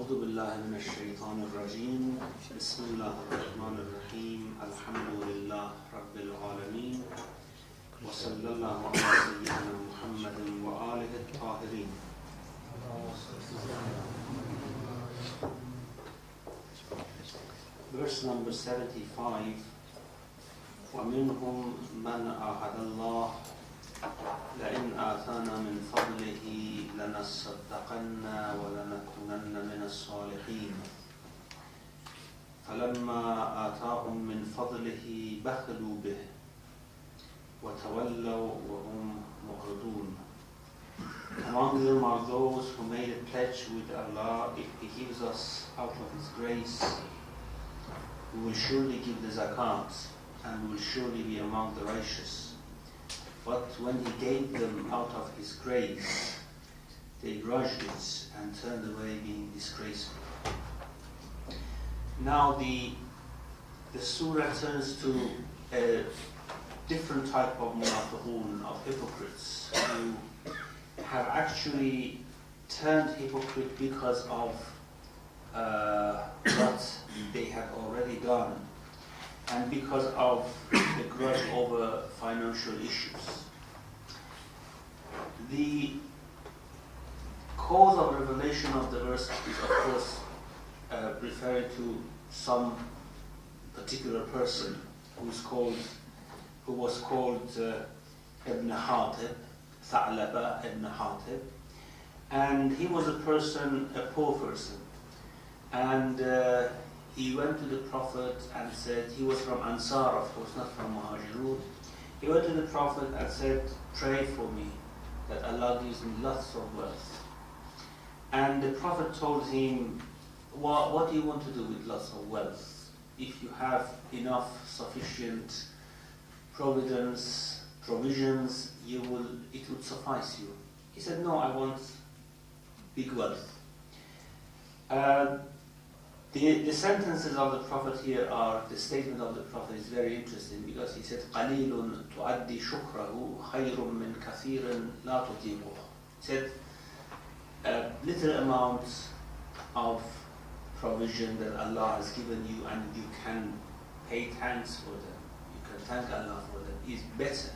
أعوذ بالله من الشيطان الرجيم بسم الله الرحمن الرحيم الحمد لله رب العالمين وصلى الله على سيدنا محمد وآله الطاهرين. Verse number 75. ومنهم من عاهد الله لئن آتانا من فضله لنصدقن ولنكونن من الصالحين فلما آتاهم من فضله بخلوا به وتولوا وهم معرضون. Among them are those who made a pledge with Allah, if He gives us out of His grace, we will surely give the zakat and will surely be among the righteous. But when He gave them out of His grace, they grudged it and turned away being disgraceful. Now the surah turns to a different type of munafiqun, of hypocrites, who have actually turned hypocrite because of what they had already done, and because of the grudge over financial issues. The cause of revelation of the verse is, of course, referring to some particular person who was called Ibn Hatib, Tha'laba Ibn Hatib, and he was a poor person, and he went to the Prophet and said, he was from Ansar, of course, not from Muhajirun. He went to the Prophet and said, pray for me, that Allah gives me lots of wealth. And the Prophet told him, what do you want to do with lots of wealth? If you have enough sufficient provisions, it would suffice you. He said, no, I want big wealth. The sentences of the Prophet here are, the statement of the Prophet is very interesting, because he said, قَلِيلٌ تُعَدِّي شُكْرَهُ خَيْرٌ مِّن كَثِيرٍ لَا تُطِيقُهُ. He said, a little amount of provision that Allah has given you and you can pay thanks for them, you can thank Allah for them, is better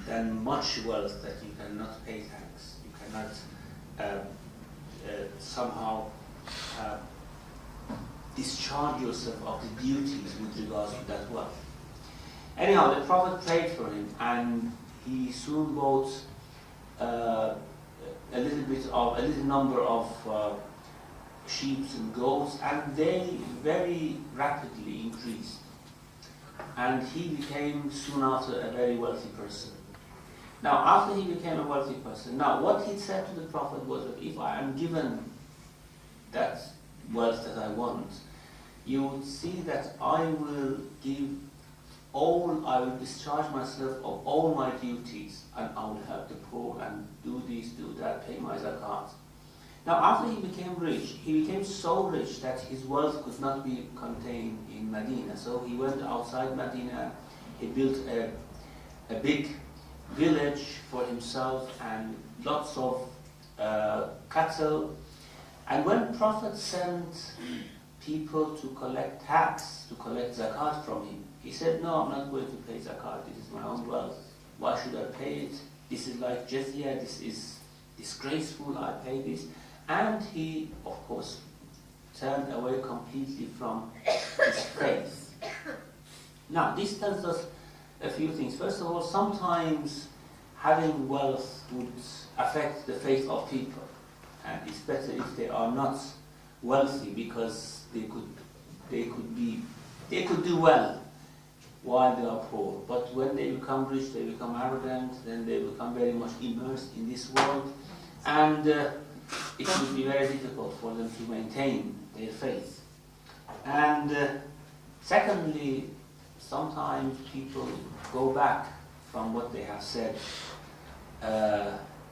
than much wealth that you cannot pay thanks. You cannot somehow discharge yourself of the duties with regards to that wealth. Anyhow, the Prophet prayed for him, and he soon bought a little number of sheep and goats, and they very rapidly increased. And he became soon after a very wealthy person. Now, after he became a wealthy person, now what he said to the Prophet was that if I am given that wealth that I want, you would see that I will discharge myself of all my duties, and I will help the poor and do this, do that, pay my zakat. Now, after he became rich, he became so rich that his wealth could not be contained in Medina. So he went outside Medina, he built a big village for himself and lots of cattle. And when Prophet sent people to collect tax, to collect zakat from him, he said, no, I'm not going to pay zakat, this is my own wealth. Why should I pay it? This is like jizya, this is disgraceful, I pay this. And he, of course, turned away completely from his faith. Now, this tells us a few things. First of all, sometimes having wealth would affect the faith of people. And it's better if they are not wealthy, because they could do well while they are poor. But when they become rich, they become arrogant, then they become very much immersed in this world, and it would be very difficult for them to maintain their faith. And secondly, sometimes people go back from what they have said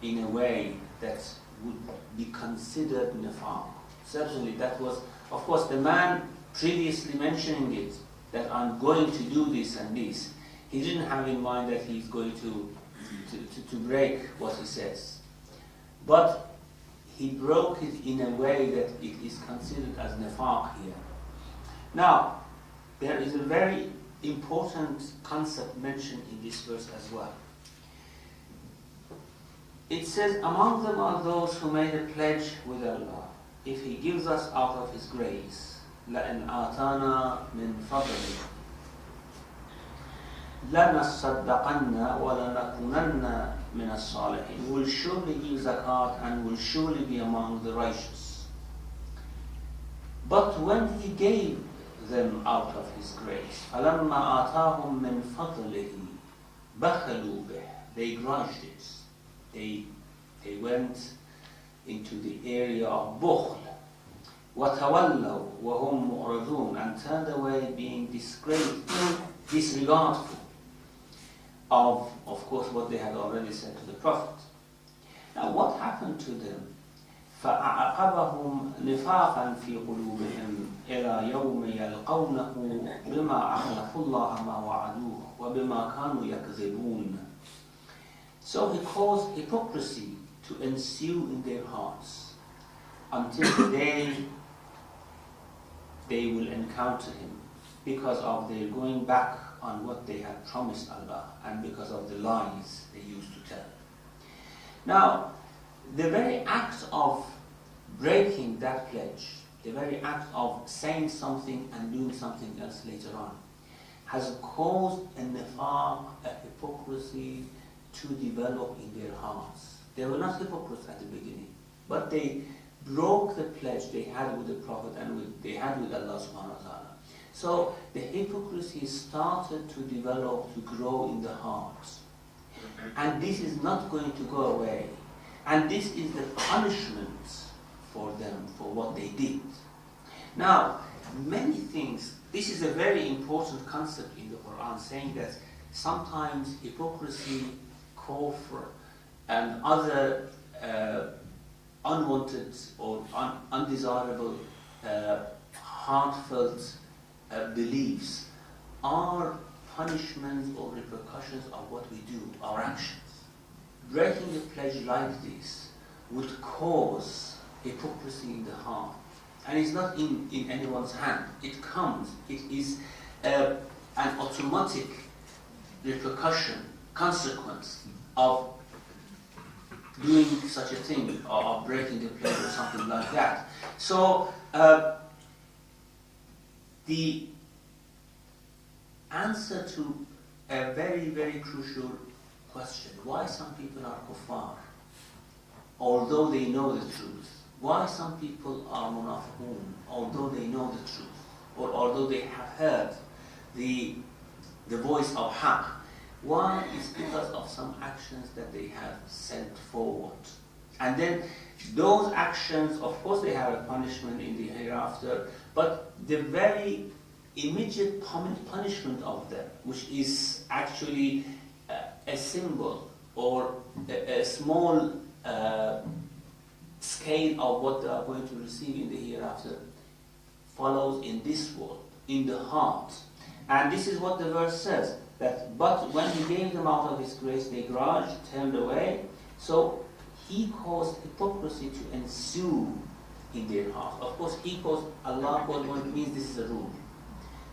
in a way that would be considered nifaq. Certainly that was, of course, the man previously mentioning it, that I'm going to do this and this, he didn't have in mind that he's going to break what he says. But he broke it in a way that it is considered as nifaq here. Now, there is a very important concept mentioned in this verse as well. It says, among them are those who made a pledge with Allah. If He gives us out of His grace, لَإِنْ آتَانَا مِنْ فَضْلِهِ لَنَصَّدَّقَنَّ وَلَنَكُونَنَّ مِنَ الصَّالِحِينَ. We will surely give zakat and will surely be among the righteous. But when He gave them out of His grace, فَلَمَّا آتَاهُم مِّن فَضْلِهِ بَخَلُوا بِهِ. They grudged it. They went into the area of bukhl. وَتَوَلَّوْا وَهُمْ مُعْرِضُونَ. And turned away, being disregardful of course, what they had already said to the Prophet. Now, what happened to them? فَأَعْقَبَهُمْ نِفَاقًا فِي قُلُوبِهِمْ إِلَى يَوْمِ يَلْقَوْنَهُ بِمَا أَخْلَفُوا اللَّهَ مَا وَعَدُوهُ وَبِمَا كَانُوا يَكْذِبُونَ. So He caused hypocrisy to ensue in their hearts until the day they will encounter Him, because of their going back on what they had promised Allah and because of the lies they used to tell. Now, the very act of breaking that pledge, the very act of saying something and doing something else later on, has caused a nifaq, a hypocrisy, to develop in their hearts. They were not hypocrites at the beginning, but they broke the pledge they had with the Prophet and they had with Allah subhanahu wa ta'ala. So the hypocrisy started to develop, to grow in the hearts. And this is not going to go away. And this is the punishment for them, for what they did. Now, many things, this is a very important concept in the Quran, saying that sometimes hypocrisy, kufr, and other unwanted or undesirable, heartfelt beliefs are punishments or repercussions of what we do, our actions. Breaking a pledge like this would cause hypocrisy in the heart. And it's not in anyone's hand. It comes. It is an automatic repercussion, consequence of doing such a thing, or of breaking a pledge or something like that. So, the answer to a very, very crucial question, why some people are kuffar, although they know the truth? Why some people are munafiqun, although they know the truth, or although they have heard the voice of haqq? Why? It's because of some actions that they have sent forward. And then those actions, of course, they have a punishment in the hereafter, but the very immediate punishment of them, which is actually a symbol or a small scale of what they are going to receive in the hereafter, follows in this world, in the heart. And this is what the verse says, that but when He gave them out of His grace, they grudged, turned away. So He caused hypocrisy to ensue in their heart. Of course, Allah caused one, means this is a rule.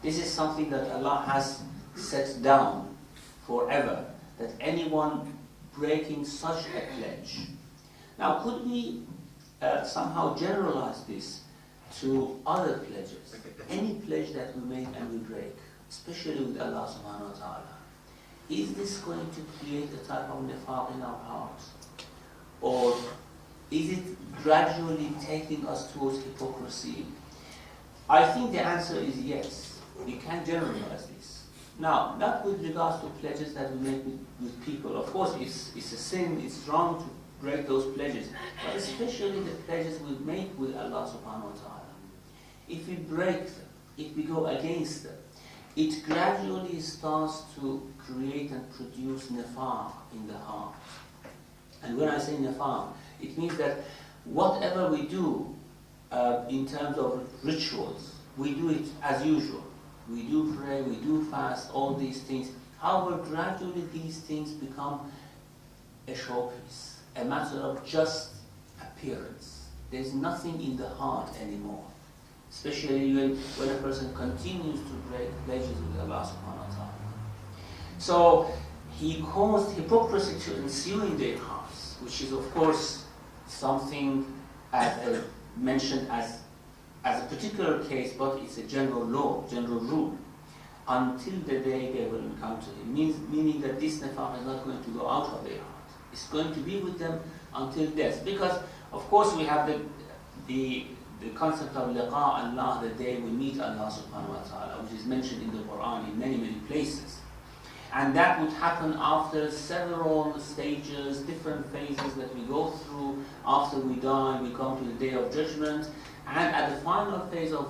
This is something that Allah has set down forever, that anyone breaking such a pledge. Now, could we somehow generalize this to other pledges? Any pledge that we make and we break, especially with Allah subhanahu wa ta'ala, is this going to create a type of nifaq in our hearts? Or is it gradually taking us towards hypocrisy? I think the answer is yes. We can generalize this. Now, not with regards to pledges that we make with people. Of course, it's a sin, it's wrong to break those pledges. But especially the pledges we make with Allah subhanahu wa ta'ala. If we break them, if we go against them, it gradually starts to create and produce nifaq in the heart. And when I say nifaq, it means that whatever we do in terms of rituals, we do it as usual. We do pray, we do fast, all these things. However, gradually these things become a showpiece, a matter of just appearance. There's nothing in the heart anymore. Especially when a person continues to break pledges with Allah subhanahu wa ta'ala. So he caused hypocrisy to ensue in their hearts, which is of course something mentioned as a particular case, but it's a general law, general rule. Until the day they will encounter him. Meaning that this nifaq is not going to go out of their heart. It's going to be with them until death. Because of course we have the concept of liqa Allah, the day we meet Allah subhanahu wa ta'ala, which is mentioned in the Quran in many, many places. And that would happen after several stages, different phases that we go through. After we die, we come to the Day of Judgment. And at the final phase of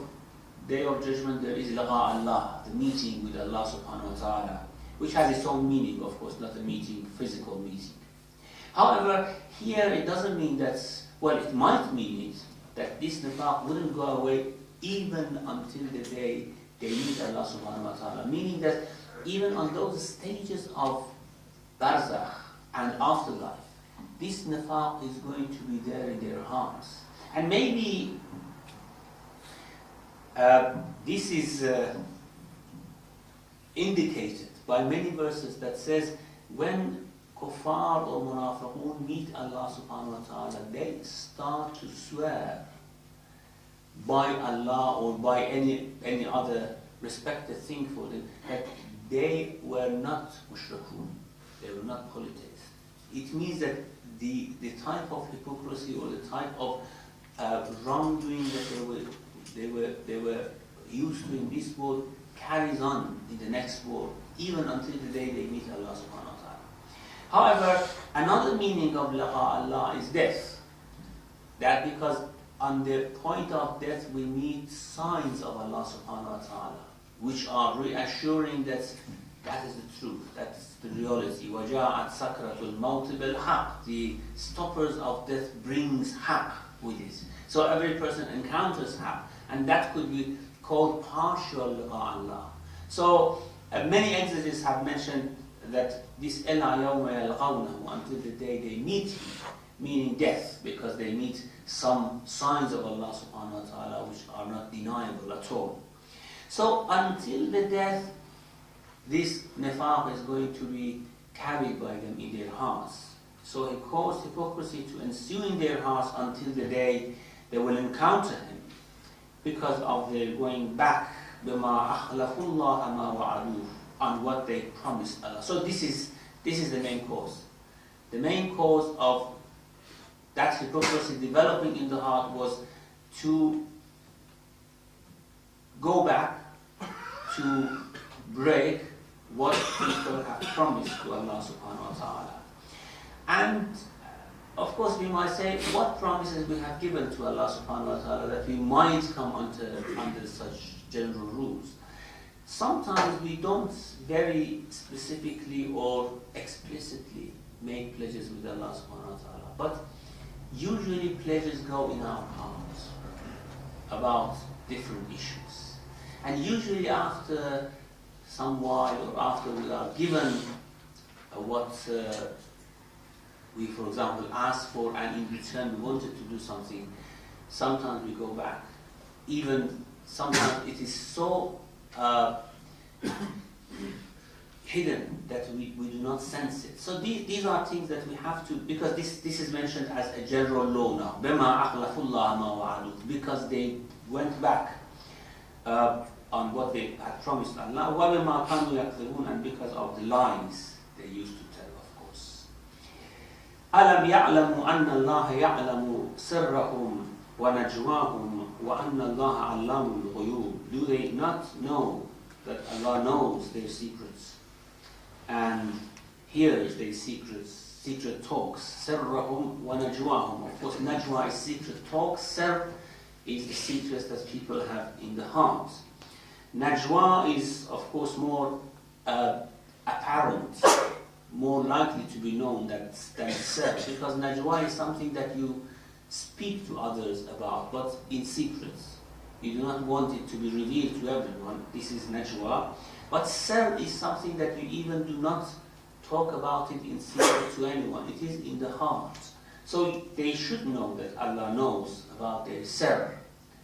Day of Judgment, there is liqa Allah, the meeting with Allah subhanahu wa ta'ala, which has its own meaning, of course, not a meeting, physical meeting. However, here it doesn't mean that, well, it might mean it, that this nifaq wouldn't go away even until the day they meet Allah subhanahu wa ta'ala. Meaning that even on those stages of barzakh and afterlife, this nifaq is going to be there in their hearts. And maybe this is indicated by many verses that says when kuffar or munafiqun meet Allah subhanahu wa ta'ala, they start to swear by Allah or by any other respected thing for them that they were not mushrikun, they were not polytheists. It means that the type of hypocrisy or the type of wrongdoing that they were used to in this world carries on in the next world, even until the day they meet Allah subhanahu wa ta'ala. However, another meaning of liqa Allah is death. That because on the point of death we meet signs of Allah subhanahu wa ta'ala, which are reassuring that that is the truth, that's the reality. وَجَاءَتْ سَكْرَةُ الْمَوْتِ بِالْحَقِّ. The stoppers of death brings haqq with it. So every person encounters haqq, and that could be called partial liqa Allah. So many exegetes have mentioned that this إِلَّا يَوْمَ يَلْقَوْنَهُ, until the day they meet him, meaning death, because they meet some signs of Allah subhanahu wa ta'ala which are not deniable at all. So until the death, this nifaq is going to be carried by them in their hearts. So he caused hypocrisy to ensue in their hearts until the day they will encounter him, because of their going back بِمَا أَخْلَفُوا اللَّهَ مَا وَعَدُوهُ, on what they promised Allah. So this is the main cause. The main cause of that hypocrisy developing in the heart was to go back to break what people have promised to Allah subhanahu wa ta'ala. And of course we might say, what promises we have given to Allah subhanahu wa ta'ala that we might come under such general rules. Sometimes we don't very specifically or explicitly make pledges with Allah subhanahu wa ta'ala, but usually pledges go in our hearts about different issues. And usually after some while, or after we are given what we, for example, asked for, and in return we wanted to do something, sometimes we go back. Even sometimes it is so hidden that we do not sense it. So these are things that we have to, because this is mentioned as a general law now. بِمَا أَخْلَفُوا اللَّهَ مَا وَعَدُوهُ, because they went back on what they had promised Allah. وَبِمَا كَانُوا يَكْذِبُونَ, and because of the lies they used to tell, of course. أَلَمْ يَعْلَمُوا أَنَّ اللَّهَ يَعْلَمُ سِرَّهُمْ وَنَجْوَاهُمْ وَأَنَّ اللَّهَ عَلَّامُ الْغُيُوبِ. Do they not know that Allah knows their secrets and hears their secret talks? سِرَّهُمْ وَنَجْوَاهُم. Of course, najwa is secret talks. Sir is the secrets that people have in the heart. Najwa is, of course, more apparent, more likely to be known than sir, because najwa is something that you speak to others about, but in secret. You do not want it to be revealed to everyone. This is najwa. But sir is something that you even do not talk about it in secret to anyone. It is in the heart. So they should know that Allah knows about their sir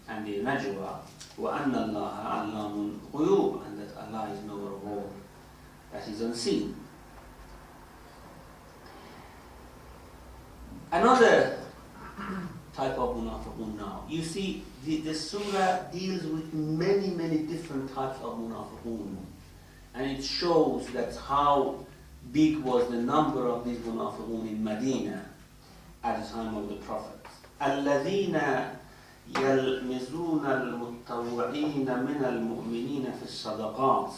and their najwa, وَأَنَّ اللَّهَ عَلَّامٌ غُيُوبٌ, and that Allah is knower of all that is unseen. Another type of munafiqun now. You see, the surah deals with many different types of munafiqun. And it shows that how big was the number of these munafiqun in Medina at the time of the Prophet. الَّذِينَ يَلْمِزُونَ الْمُتَّوِّعِينَ مِنَ الْمُؤْمِنِينَ فِي الصَّدَقَاتِ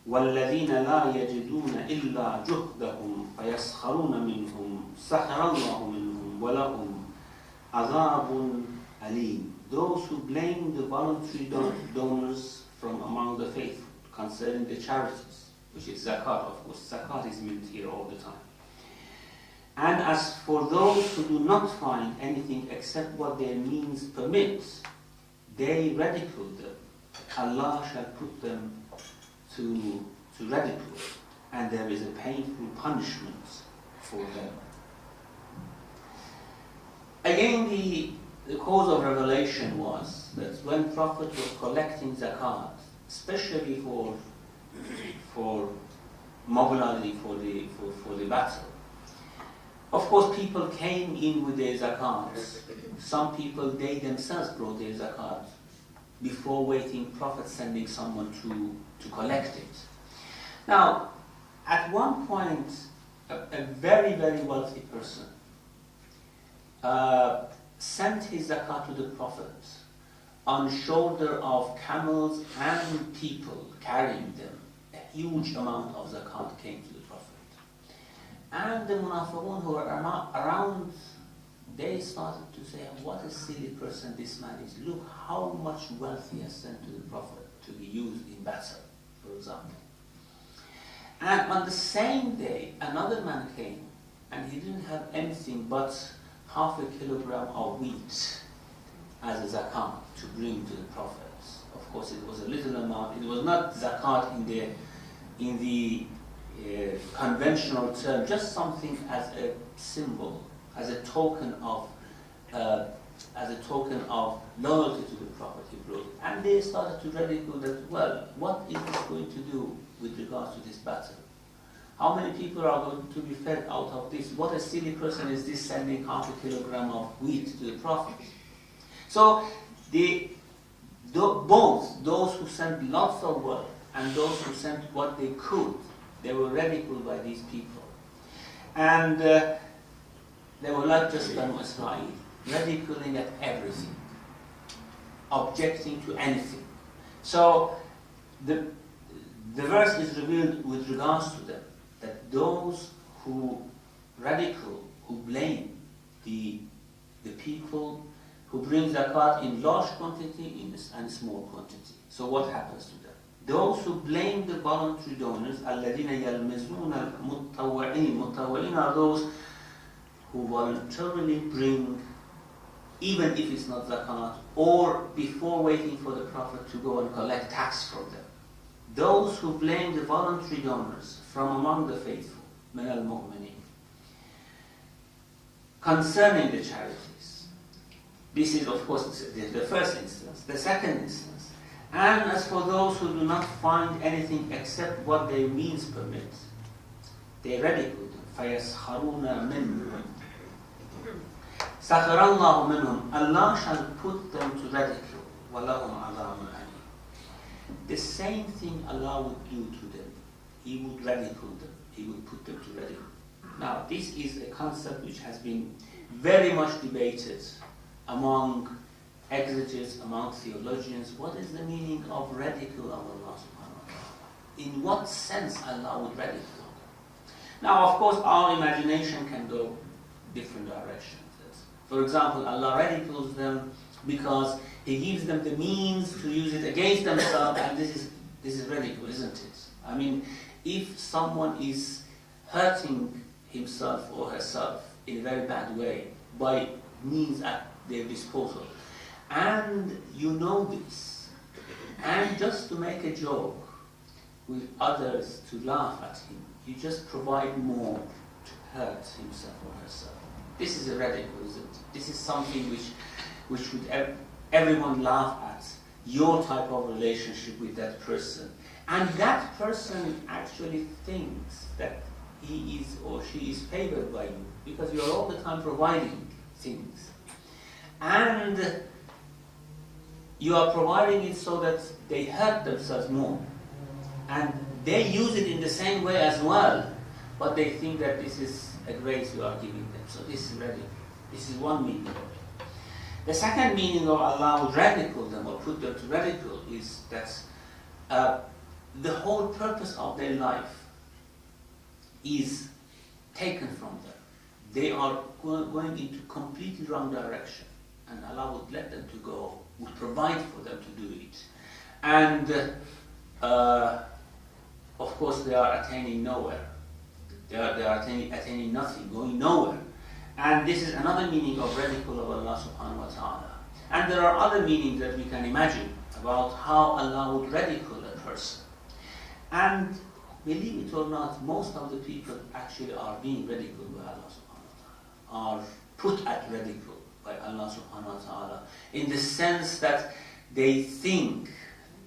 وَالَّذِينَ لَا يَجِدُونَ إِلَّا جُهْدَهُمْ فَيَسْخَرُونَ مِنْهُمْ سَخِرَ اللَّهُ مِنْهُمْ وَلَهُمْ عَذَابٌ أَلِيمٌ. Those who blame the voluntary donors from among the faithful concerning the charities, which is zakat, of course. Zakat is meant here all the time. And as for those who do not find anything except what their means permit, they ridicule them. Allah shall put them to ridicule, and there is a painful punishment for them. Again, the cause of revelation was that when Prophet was collecting zakat, especially for mobilizing for the battle, of course people came in with their zakat. Some people, they themselves brought their zakat before waiting Prophet sending someone to collect it. Now, at one point, a very wealthy person sent his zakat to the Prophet on shoulder of camels and people carrying them. A huge amount of zakat came to the Prophet. And the munafiqun who were around, they started to say, what a silly person this man is. Look how much wealth he has sent to the Prophet to be used in battle, for example. And on the same day, another man came, and he didn't have anything but half a kilogram of wheat as a zakat to bring to the Prophet. Of course, it was a little amount. It was not zakat in the conventional term, just something as a symbol, as a token of loyalty to the Prophet he brought it. And they started to ridicule that, well, what is this going to do with regards to this battle? How many people are going to be fed out of this? What a silly person is this sending half a kilogram of wheat to the Prophet? So both those who sent lots of wealth and those who sent what they could, they were ridiculed by these people. And they were like just Banu Israel, ridiculing at everything, objecting to anything. So the verse is revealed with regards to them, that those who ridicule, who blame the people who bring zakat in large quantity and small quantity. So what happens to them? Those who blame the voluntary donors, الَّذِينَ يَلْمِزُونَ الْمُتَّوِّعِينَ. Mutawwi'in are those who voluntarily bring, even if it's not zakat, or before waiting for the Prophet to go and collect tax from them. Those who blame the voluntary donors from among the faithful, مِنَ الْمُؤْمِنِينَ, concerning the charities. This is, of course, the first instance. The second instance, and as for those who do not find anything except what their means permit, they ridicule them. فَيَسْخَرُونَ مِنْهُمْ سَخِرَ اللَّهُ مِنْهُمْ. Allah shall put them to ridicule. وَلَهُمْ عَذَابٌ أَلِيمٌ. The same thing Allah would do to them. He would ridicule them. He would put them to ridicule. Now, this is a concept which has been very much debated among exegetes, among theologians. What is the meaning of ridicule of Allah subhanahu wa ta'ala? In what sense Allah would ridicule them? Now, of course, our imagination can go different directions. For example, Allah ridicules them because He gives them the means to use it against themselves, and this is ridicule, isn't it? I mean, if someone is hurting himself or herself in a very bad way by means at their disposal, and you know this, and just to make a joke with others to laugh at him, you just provide more to hurt himself or herself. this is a radical, isn't it? This is something which would everyone laugh at, your type of relationship with that person. And that person actually thinks that he is or she is favored by you, because you are all the time providing things. And you are providing it so that they hurt themselves more. And they use it in the same way as well, but they think that this is a grace you are giving them. So this is radical. This is one meaning of it. The second meaning of Allah would ridicule them or put them to ridicule is that the whole purpose of their life is taken from them. They are going into completely wrong direction, and Allah would let them to go, would provide for them to do it. And of course they are attaining nowhere. They are attaining nothing, going nowhere. And this is another meaning of ridicule of Allah subhanahu wa ta'ala. And there are other meanings that we can imagine about how Allah would ridicule a person. And believe it or not, most of the people actually are being ridiculed by Allah subhanahu wa ta'ala, are put at ridicule by Allah subhanahu wa ta'ala, in the sense that they think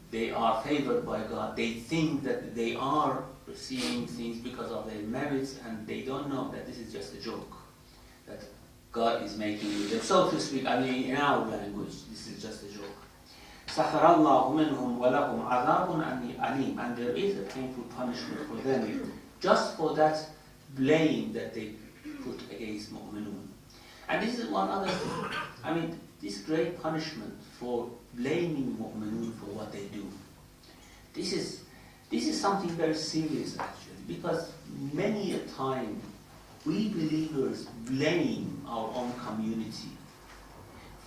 they are favored by God, they think that they are receiving things because of their merits, and they don't know that this is just a joke that God is making with them. So to speak, I mean, in our language, this is just a joke. سَخَرَ اللَّهُ مِنْهُمْ وَلَهُمْ عَذَابٌ أَلِيمٌ. And there is a painful punishment for them just for that blame that they put against mu'minun. And this is one other thing. I mean, this great punishment for blaming mu'minun for what they do. This is something very serious actually, because many a time we believers blame our own community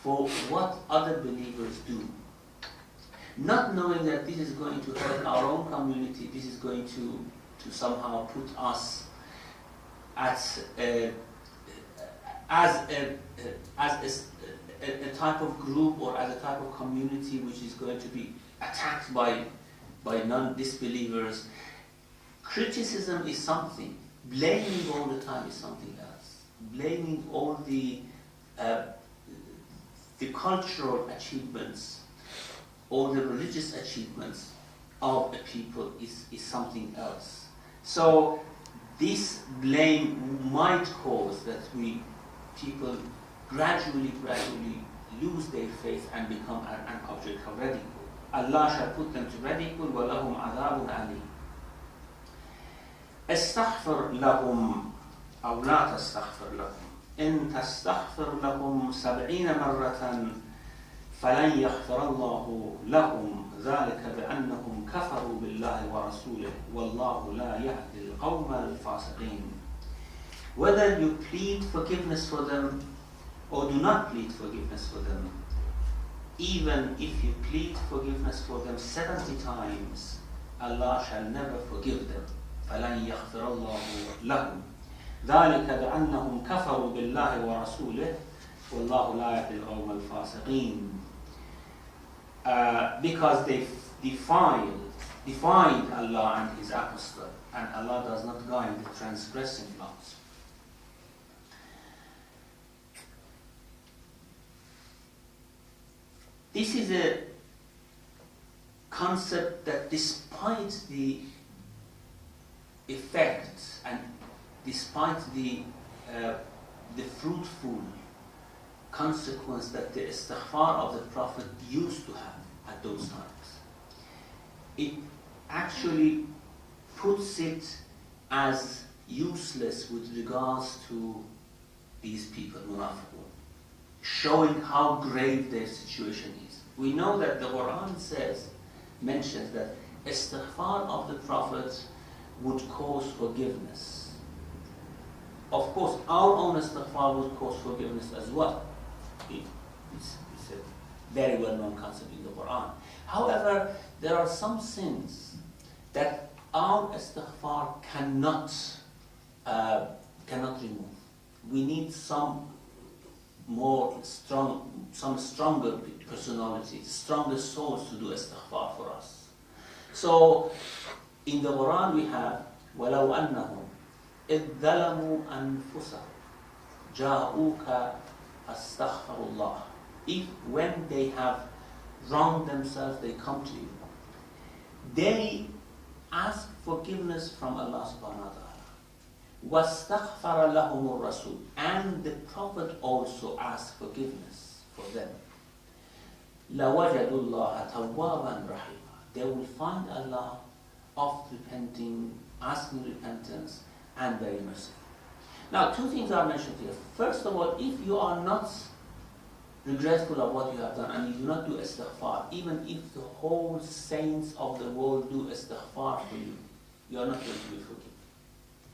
for what other believers do, not knowing that this is going to hurt our own community, this is going to somehow put us as a type of group or as a type of community which is going to be attacked by non-disbelievers. Criticism is something. Blaming all the time is something else. Blaming all the cultural achievements, all the religious achievements of a people is something else. So this blame might cause that people gradually lose their faith and become an object of ridicule. Allah shall put them to ridicule. وَلَهُمْ عَذَابٌ أَلِيمٌ. استغفر لهم أو لا تستغفر لهم إن تستغفر لهم 70 مرة فلن يغفر الله لهم ذلك بأنهم كفروا بالله ورسوله والله لا يهدي القوم الفاسقين. Whether you plead forgiveness for them or do not plead forgiveness for them, even if you plead forgiveness for them 70 times, Allah shall never forgive them. فَلَنْ يَغْفِرَ اللَّهُ لَهُمْ ذَلِكَ بِأَنَّهُمْ كَفَرُوا بِاللَّهِ وَرَسُولِهِ وَاللَّهُ لَا يَهْدِي الْقَوْمَ الْفَاسِقِينَ. Because they defied Allah and His Apostle, and Allah does not guide the transgressing ones. This is a concept that despite the effects and despite the fruitful consequence that the istighfar of the Prophet used to have at those times, it actually puts it as useless with regards to these people, munafiqun, showing how grave their situation is. We know that the Quran mentions that istighfar of the Prophet would cause forgiveness. Of course, our own istighfar would cause forgiveness as well. It's a very well-known concept in the Quran. However, there are some sins that our istighfar cannot remove. We need some stronger personalities, stronger souls to do istighfar for us. So, in the Quran we have وَلَوْ أَنَّهُمْ إِذْ ظَلَمُوا أَنفُسَهُمْ جَاءُوكَ أَسْتَغْفَرُ اللَّهِ. If when they have wronged themselves, they come to you, they ask forgiveness from Allah subhanahu wa ta'ala. وَاسْتَغْفَرَ لَهُمُ الرَّسُولُ. And the Prophet also asked forgiveness for them. لَوَجَدُوا اللَّهَ تَوَّابًا رَحِيمًا. They will find Allah oft repenting, asking repentance, and very merciful. Now, two things are mentioned here. First of all, if you are not regretful of what you have done and you do not do istighfar, even if the whole saints of the world do istighfar for you, you are not going to be forgiven.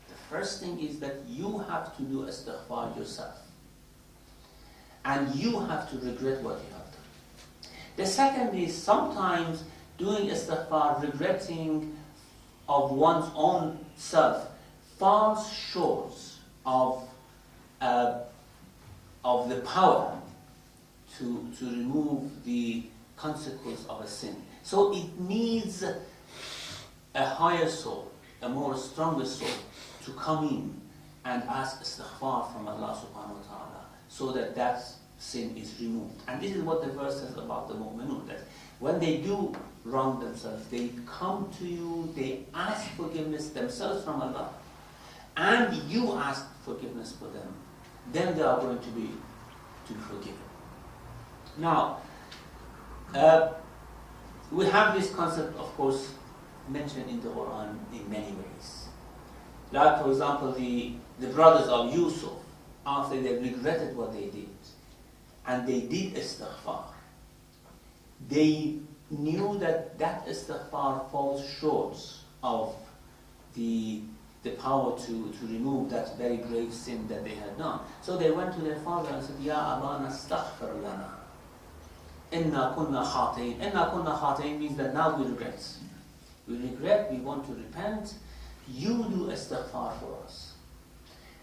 The first thing is that you have to do istighfar yourself. And you have to regret what you have done. The second is sometimes doing istighfar, regretting of one's own self, falls short of the power to remove the consequence of a sin. So it needs a higher soul, a more stronger soul, to come in and ask istighfar from Allah subhanahu wa ta'ala, so that that sin is removed. And this is what the verse says about the mu'minun, that when they do wrong themselves, they come to you, they ask forgiveness themselves from Allah, and you ask forgiveness for them, then they are going to be forgiven. Now, we have this concept, of course, mentioned in the Quran in many ways. Like, for example, the brothers of Yusuf, after they regretted what they did, and they did istighfar, they knew that that istighfar falls short of the power to remove that very grave sin that they had done. So they went to their father and said, Ya Abana astaghfir lana. Inna kunna khatain. Inna kunna khatain means that now we regret. We regret, we want to repent. You do istighfar for us.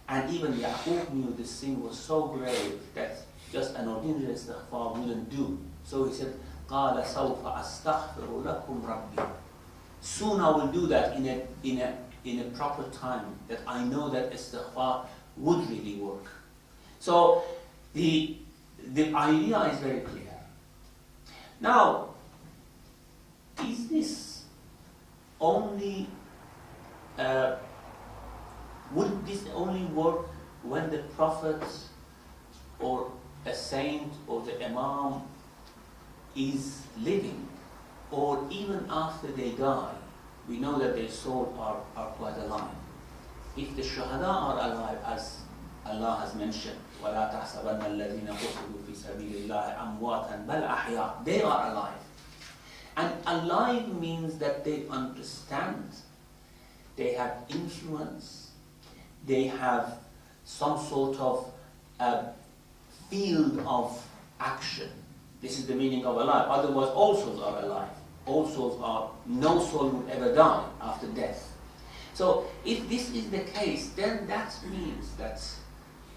And even Yaqub knew this sin was so grave that just an ordinary istighfar wouldn't do. So he said, قَالَ سَوْفَ أَسْتَغْفِرُ لَكُمْ رَبِّي. Soon I will do that in a proper time, that I know that istighfar would really work. So the idea is very clear. Now, is this only, would this only work when the Prophet or a saint or the Imam is living, or even after they die? We know that their souls are quite alive. If the shuhada are alive, as Allah has mentioned, وَلَا تَحْسَبَنَّ الَّذِينَ قُتِلُوا فِي سَبِيلِ اللَّهِ أَمْوَاتًا بَلْ أَحْيَاءٌ. They are alive. And alive means that they understand, they have influence, they have some sort of field of action. This is the meaning of alive. Otherwise, all souls are alive. All souls are, no soul would ever die after death. So if this is the case, then that means that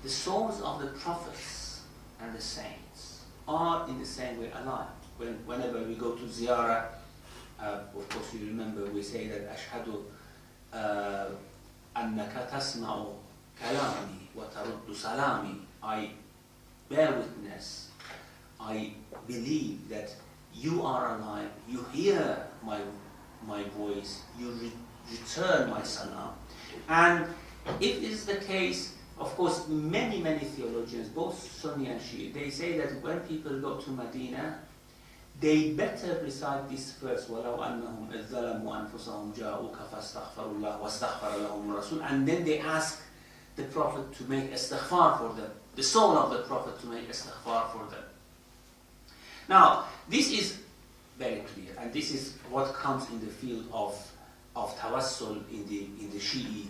the souls of the prophets and the saints are in the same way alive. Whenever we go to ziyarah, of course you remember we say that ashhadu annaka tasma'u kalami wa taruddu salami. I bear witness, I believe that you are alive, you hear my voice, you return my salam. And if this is the case, of course, many theologians, both Sunni and Shia, they say that when people go to Medina, they better recite this verse, وَلَوْ أَنَّهُمْ إِذْ ظَلَمُوا أَنفُسَهُمْ جَاءُوكَ فَاسْتَغْفَرُوا اللَّهَ وَاسْتَغْفَرَ لَهُمُ الرَّسُولُ. And then they ask the Prophet to make istighfar for them, the soul of the Prophet to make istighfar for them. Now, this is very clear, and this is what comes in the field of tawassul in the Shi'i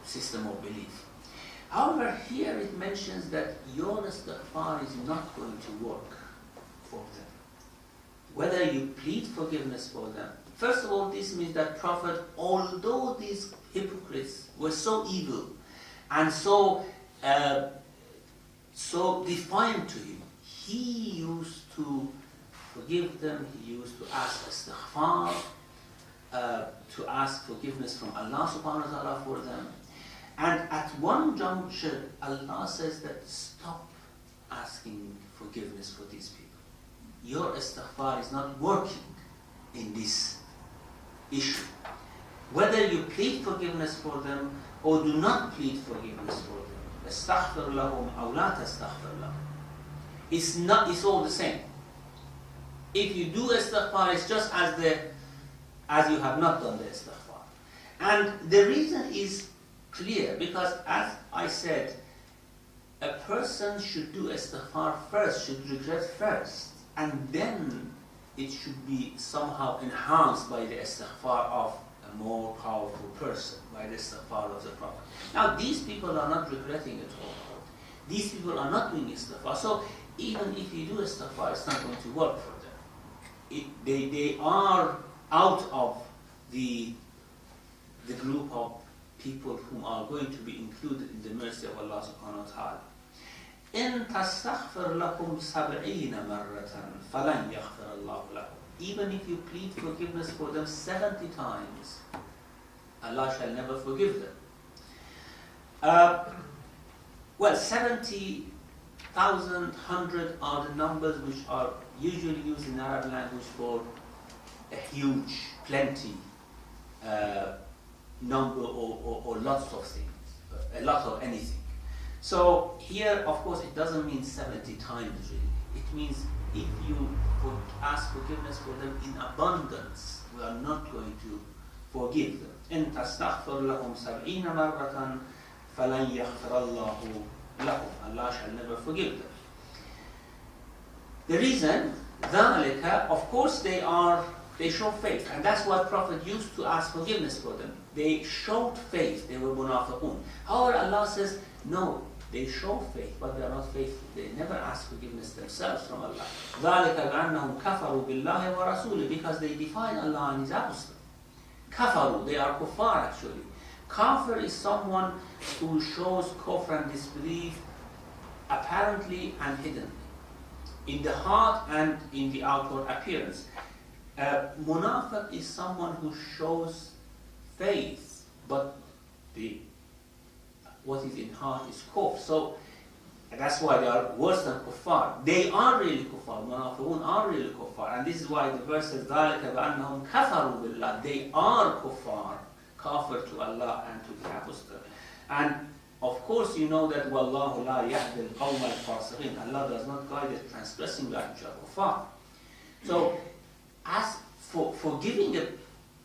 system of belief. However, here it mentions that your istighfar is not going to work for them. Whether you plead forgiveness for them. First of all, this means that Prophet, although these hypocrites were so evil and so defiant to him, he used to forgive them, he used to ask istighfar, to ask forgiveness from Allah subhanahu wa ta'ala for them. And at one juncture, Allah says that stop asking forgiveness for these people. Your istighfar is not working in this issue. Whether you plead forgiveness for them or do not plead forgiveness for them, astaghfir lahum aw la tastaghfir lahum, it's all the same. If you do istighfar, it's just as you have not done the istighfar. And the reason is clear, because as I said, a person should do istighfar first, should regret first, and then it should be somehow enhanced by the istighfar of a more powerful person, by the istighfar of the Prophet. Now these people are not regretting at all. These people are not doing istighfar. So even if you do istighfar, it's not going to work for them. They are out of the group of people whom are going to be included in the mercy of Allah subhanahu wa ta'ala. إن تستغفر لكم 70 مرة فلن يغفر الله لكم. Even if you plead forgiveness for them 70 times, Allah shall never forgive them. Well, 70,000, 100 are the numbers which are usually used in Arab language for a huge, plenty number or lots of things, a lot of anything. So here, of course, it doesn't mean 70 times really. It means if you ask forgiveness for them in abundance, we are not going to forgive them. إن تستغفر لهم 70 مرة فلن يغفر الله لهم. Allah shall never forgive them. The reason, ذلك, of course, they show faith, and that's what Prophet used to ask forgiveness for them. They showed faith. They were munafiqun. However, Allah says no. They show faith, but they are not faithful. They never ask forgiveness themselves from Allah. ذَلِكَ بِأَنَّهُمْ كَفَرُوا بِاللَّهِ وَرَسُولِهِ, because they defied Allah and His Apostle. Kafaru, they are kuffar actually. Kafir is someone who shows kufr and disbelief apparently and hiddenly, in the heart and in the outward appearance. Munafiq is someone who shows faith, but what is in heart is kufr. So that's why they are worse than kuffar. They are really kuffar. Munafiqun are really kuffar. And this is why the verse says, ذَلِكَ بَأَنَّهُمْ كَفَرُوا بِاللَّهِ. They are kuffar, kafir to Allah and to the Apostle. And of course you know that وَاللَّهُ لَا يَهْدِي الْقَوْمَ الْفَاسِقِينَ. Allah does not guide the transgressing like kuffar. So as for forgiving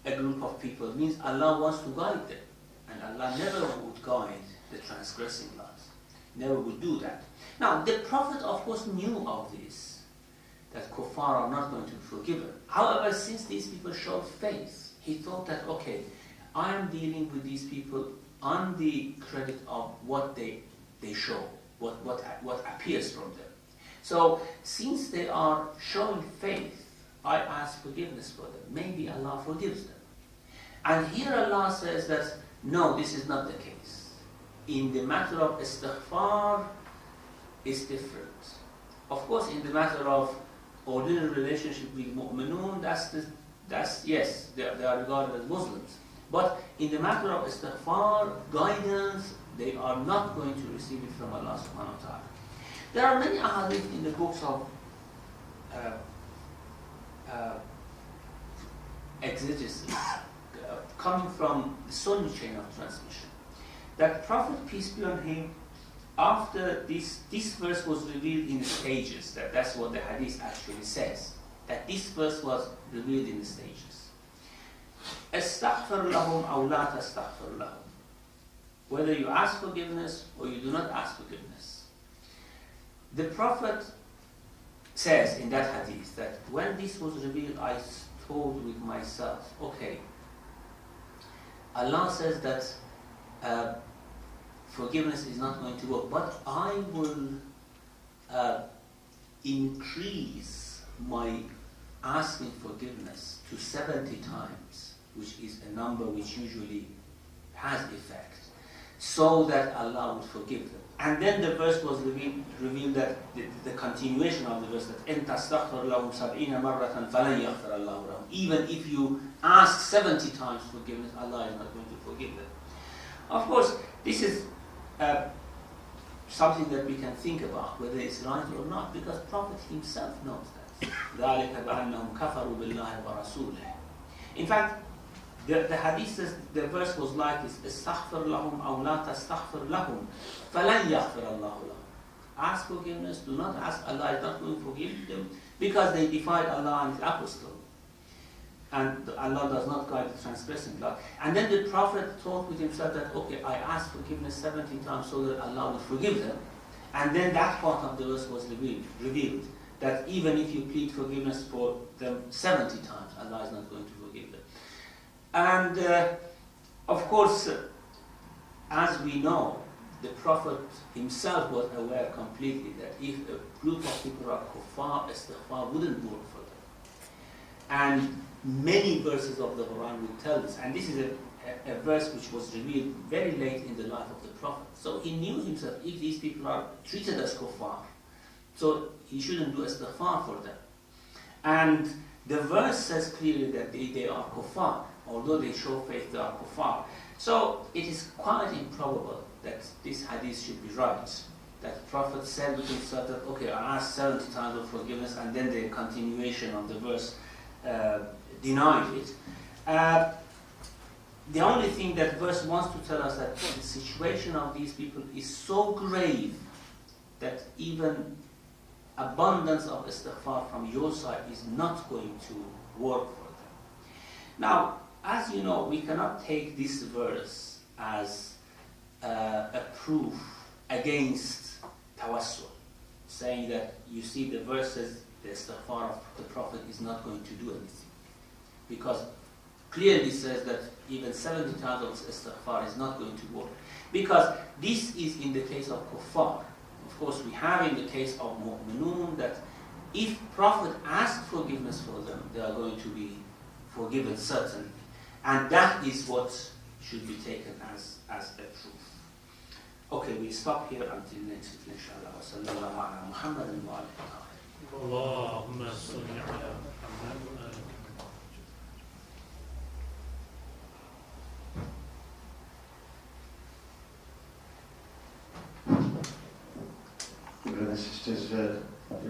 a group of people means Allah wants to guide them. And Allah never would guide the transgressing ones. Never would do that. Now, the Prophet, of course, knew of this, that kuffar are not going to be forgiven. However, since these people showed faith, he thought that, okay, I am dealing with these people on the credit of what they show, what appears from them. So, since they are showing faith, I ask forgiveness for them. Maybe Allah forgives them. And here Allah says that, no, this is not the case. In the matter of istighfar, it's different. Of course, in the matter of ordinary relationship with mu'minun, that's yes, they are regarded as Muslims. But in the matter of istighfar, guidance, they are not going to receive it from Allah subhanahu wa ta'ala. There are many ahadith in the books of exegesis coming from the Sunni chain of transmission, that Prophet, peace be on him, after this verse was revealed in stages. That's what the hadith actually says, that this verse was revealed in stages. Astaghfir lahum aw la tastaghfir lahum. Whether you ask forgiveness or you do not ask forgiveness. The Prophet says in that hadith that when this was revealed, I told with myself, okay, Allah says that forgiveness is not going to work, but I will increase my asking forgiveness to 70 times, which is a number which usually has effect, so that Allah would forgive them. And then the verse was revealed that the continuation of the verse, that إِن تَسْتَغْفِرْ لَهُمْ 70 مَرَّةً فَلَنْ يَغْفِرَ اللَّهُ لَهُمْ. Even if you ask 70 times forgiveness, Allah is not going to forgive them. Of course, this is something that we can think about, whether it's right or not, because Prophet himself knows that. ذَلِكَ بَأَنَّهُمْ كَفَرُوا بِاللَّهِ وَرَسُولِهِ. In fact, the hadith says, the verse was like this, استغفر لهم أو لا تستغفر لهم فلن يغفر الله لهم. Ask forgiveness, do not ask, Allah is not going to forgive them because they defied Allah and His Apostle. And Allah does not guide the transgressing blood. And then the Prophet thought with himself that, okay, I asked forgiveness 70 times so that Allah will forgive them. And then that part of the verse was revealed that even if you plead forgiveness for them 70 times, Allah is not going to forgive them. And of course, as we know, the Prophet himself was aware completely that if a group of people are kuffar, istighfar wouldn't work for them. And many verses of the Quran will tell us, and this is a verse which was revealed very late in the life of the Prophet. So he knew himself, if these people are treated as kuffar, so he shouldn't do istighfar for them. And the verse says clearly that they are kuffar, although they show faith, they are kuffar. So it is quite improbable that this hadith should be right. That the Prophet said with himself that, okay, I asked 70 times of forgiveness, and then the continuation of the verse denied it. The only thing that verse wants to tell us that the situation of these people is so grave that even abundance of istighfar from your side is not going to work for them. Now, as you know, we cannot take this verse as a proof against tawassul, saying that, you see, the verse says the istighfar of the Prophet is not going to do anything. Because clearly says that even 70 times of istighfar is not going to work. Because this is in the case of kuffar. Of course, we have in the case of mu'minun that if Prophet asked forgiveness for them, they are going to be forgiven certainly. And that is what should be taken as a proof. Okay, we stop here until next week, inshallah. Wa sallallahu ala Muhammadin wa alihi. Allahumma salli ala Muhammad. Brothers and sisters, there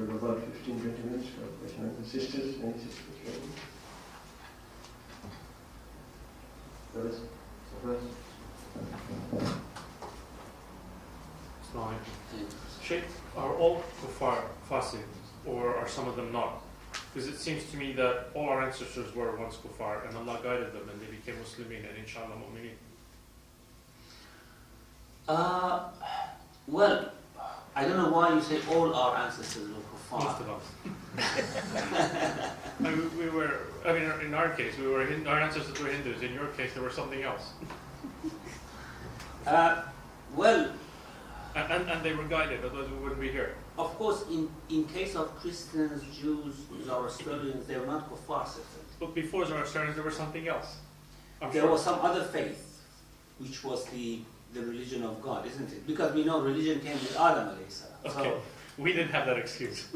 were about 15-20 minutes for questions. And sisters, any sisters? Brothers? Sheikh, are all kuffar fasiq, or are some of them not? Because it seems to me that all our ancestors were once kuffar, and Allah guided them, and they became Muslimin, and inshallah mu'mineen. Well, I don't know why you say all our ancestors were kuffar. Most of us. I mean, in our case, our ancestors were Hindus. In your case, there was something else. Well, and they were guided, otherwise we wouldn't be here. Of course, in case of Christians, Jews, Zoroastrians, they were not kuffar citizens. But before Zoroastrians, there was something else. There was some other faith, which was the religion of God, isn't it? Because we know religion came with Adam alayhi salam. Okay, so, we didn't have that excuse.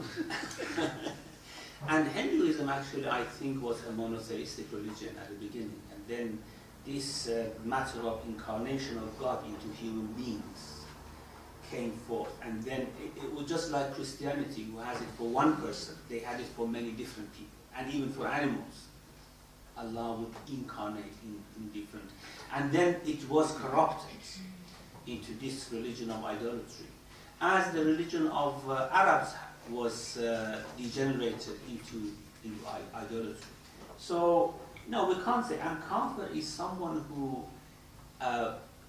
And Hinduism actually, I think, was a monotheistic religion at the beginning. And then this matter of incarnation of God into human beings came forth. And then it was just like Christianity, who has it for one person. They had it for many different people. And even for animals. Allah would incarnate in different. And then it was corrupted into this religion of idolatry. As the religion of Arabs was degenerated into idolatry. So, no, we can't say. And kafir is someone who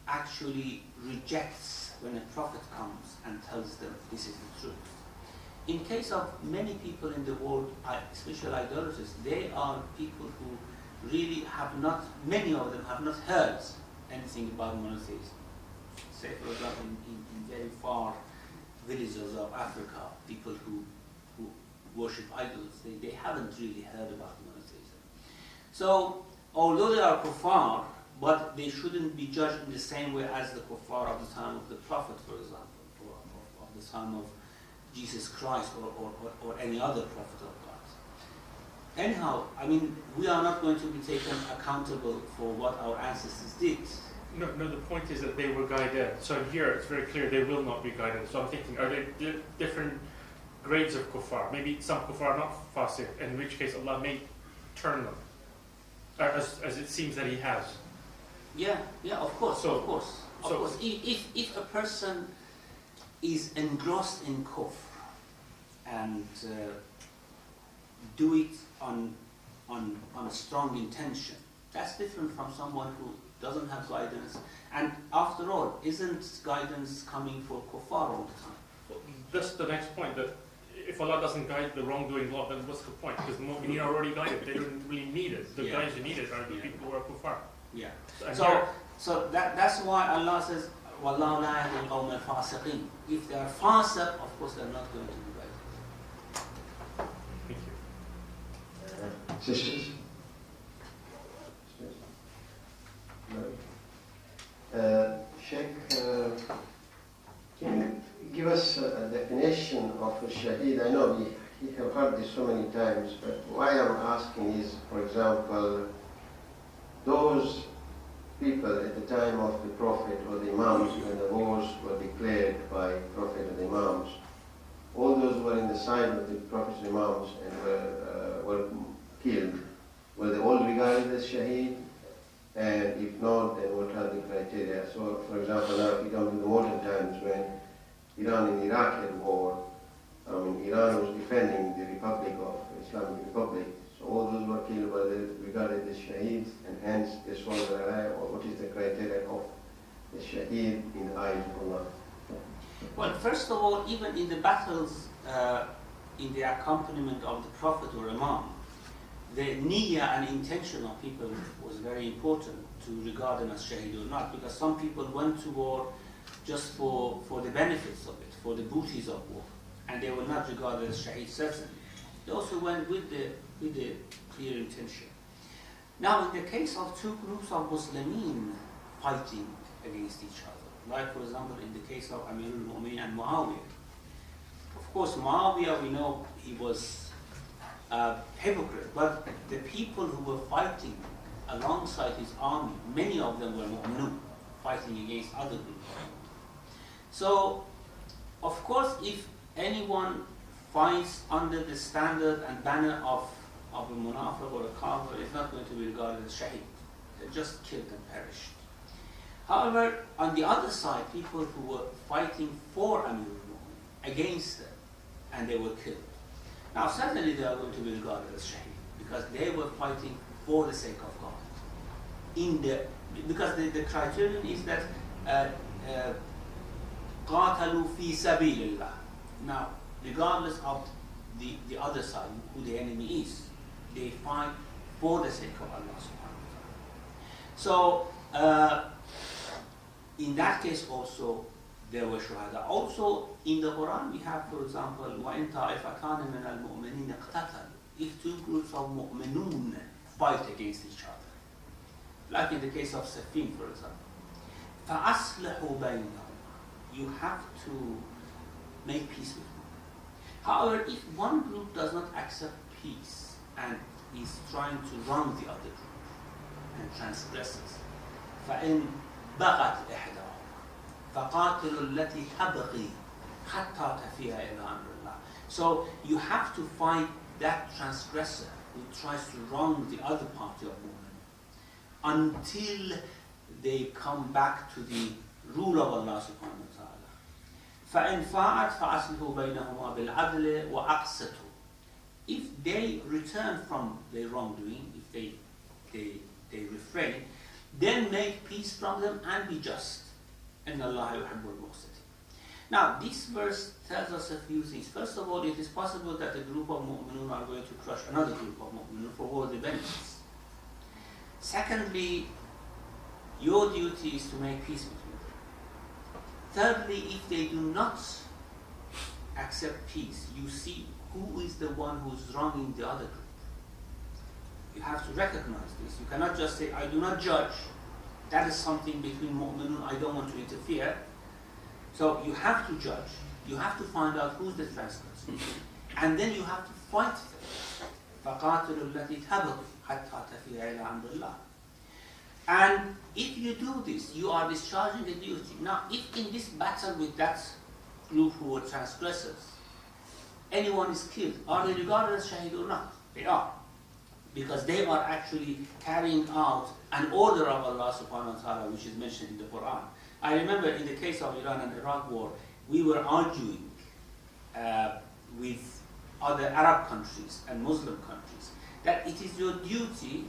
actually rejects when a prophet comes and tells them this is the truth. In case of many people in the world, especially idolaters, they are people who really have not, many of them have not heard anything about monotheism. Say, for example, in very far villages of Africa, people who worship idols, they haven't really heard about monotheism. So, although they are kuffar, but they shouldn't be judged in the same way as the kuffar of the time of the Prophet, for example, or of the time of Jesus Christ or any other prophet of God. Anyhow, I mean, we are not going to be taken accountable for what our ancestors did. No, the point is that they were guided. So here it's very clear they will not be guided. So I'm thinking, are there different grades of kuffar? Maybe some kuffar are not fasiq, in which case Allah may turn them, as it seems that He has. Yeah, of course, So- of course. If a person is engrossed in kufr and do it on a strong intention, that's different from someone who doesn't have guidance. And after all, isn't guidance coming for kuffar all the time? Well, that's the next point, that if Allah doesn't guide the wrongdoing law, then what's the point? Because the mu'mineen are already guided. They don't really need it. The guys who need it are the people who are kuffar. Yeah. And So, here- so that's why Allah says, وَاللَّهُ لَا يَهْدِي الْقَوْمَ الْفَاسِقِينَ. If they are fasiq, of course they're not going to be guided. Thank you. Sisters? No. Sheikh, can you give us a definition of a shaheed? I know we have heard this so many times, but why I'm asking is, for example, those people at the time of the Prophet or the Imams, when the wars were declared by Prophet and the Imams, all those who were in the side of the Prophet's Imams and were killed, were they all regarded as shaheed? And if not, then what are the criteria? So, for example, now if you come to the modern times when Iran and Iraq had war, Iran was defending the Republic of Islamic Republic, so all those who were killed were regarded as shaheeds, and hence they saw the or what is the criteria of the shaheed in the eyes of Allah? Well, first of all, even in the battles, in the accompaniment of the Prophet or Imam, the niyyah and intention of people was very important to regard them as shaheed or not, because some people went to war just for the benefits of it, for the booties of war, and they were not regarded as shaheed certainly. They also went with the clear intention. Now, in the case of two groups of Muslimin fighting against each other, like for example in the case of Amirul Mu'minin and Muawiyah. Of course, Muawiyah, we know he was a hypocrite, but the people who were fighting alongside his army, many of them were mu'minun, fighting against other groups. So, of course, if anyone fights under the standard and banner of a munafiq or a kafir, is not going to be regarded as shaheed. They're just killed and perished. However, on the other side, people who were fighting for Amirul Mu'minin, against them, and they were killed. Now, certainly they are going to be regarded as shaheed, because they were fighting for the sake of God. Because the criterion is that قَاتَلُوا فِي سَبِيلِ اللَّهِ. Now, regardless of the other side, who the enemy is, they fight for the sake of Allah subhanahu wa ta'ala. So, in that case also, there were shuhada. Also, in the Quran, we have, for example, وَإِن طَائِفَتَانِ مِنَ الْمُؤْمِنِينَ اقْتَتَلُوا. If two groups of mu'minun fight against each other, like in the case of Safin, for example, فَأَصْلِحُوا بَيْنَهُمْ. You have to make peace with them. However, if one group does not accept peace and is trying to wrong the other group and transgresses, فَإِن بَغَتْ إِحْدَاهُمَا فَقَاتِلُوا الَّتِي تَبْغِي حَتَّى تَفِيهَ إِلَىٰ أَمْرِ اللَّهِ. So you have to fight that transgressor who tries to wrong the other party of woman until they come back to the rule of Allah subhanahu wa ta'ala. فَإِنْ فَاعَتْ فَأَصْلِحُوا بَيْنَهُمَا بِالْعَدْلِ وَأَقْسِطُوا. If they return from their wrongdoing, if they refrain, then make peace from them and be just. إِنَّ اللَّهَ يُحِبُّ الْمُقْسِطِينَ. Now, this verse tells us a few things. First of all, it is possible that a group of mu'minun are going to crush another group of mu'minun for worldly benefits. Secondly, your duty is to make peace between them. Thirdly, if they do not accept peace, you see who is the one who is wronging the other group. You have to recognize this. You cannot just say, I do not judge. That is something between mu'minun, I don't want to interfere. So you have to judge. You have to find out who's the transgressor. And then you have to fight them. فَقَاتِلُوا الَّتِي تَبْغِي حَتَّى تَفِيهَ إِلَىٰ أَمْرِ اللَّهِ. And if you do this, you are discharging the duty. Now, if in this battle with that group who were transgressors, anyone is killed, are they regarded as shaheed or not? They are. Because they are actually carrying out an order of Allah subhanahu wa ta'ala, which is mentioned in the Quran. I remember in the case of Iran and Iraq war, we were arguing with other Arab countries and Muslim countries that it is your duty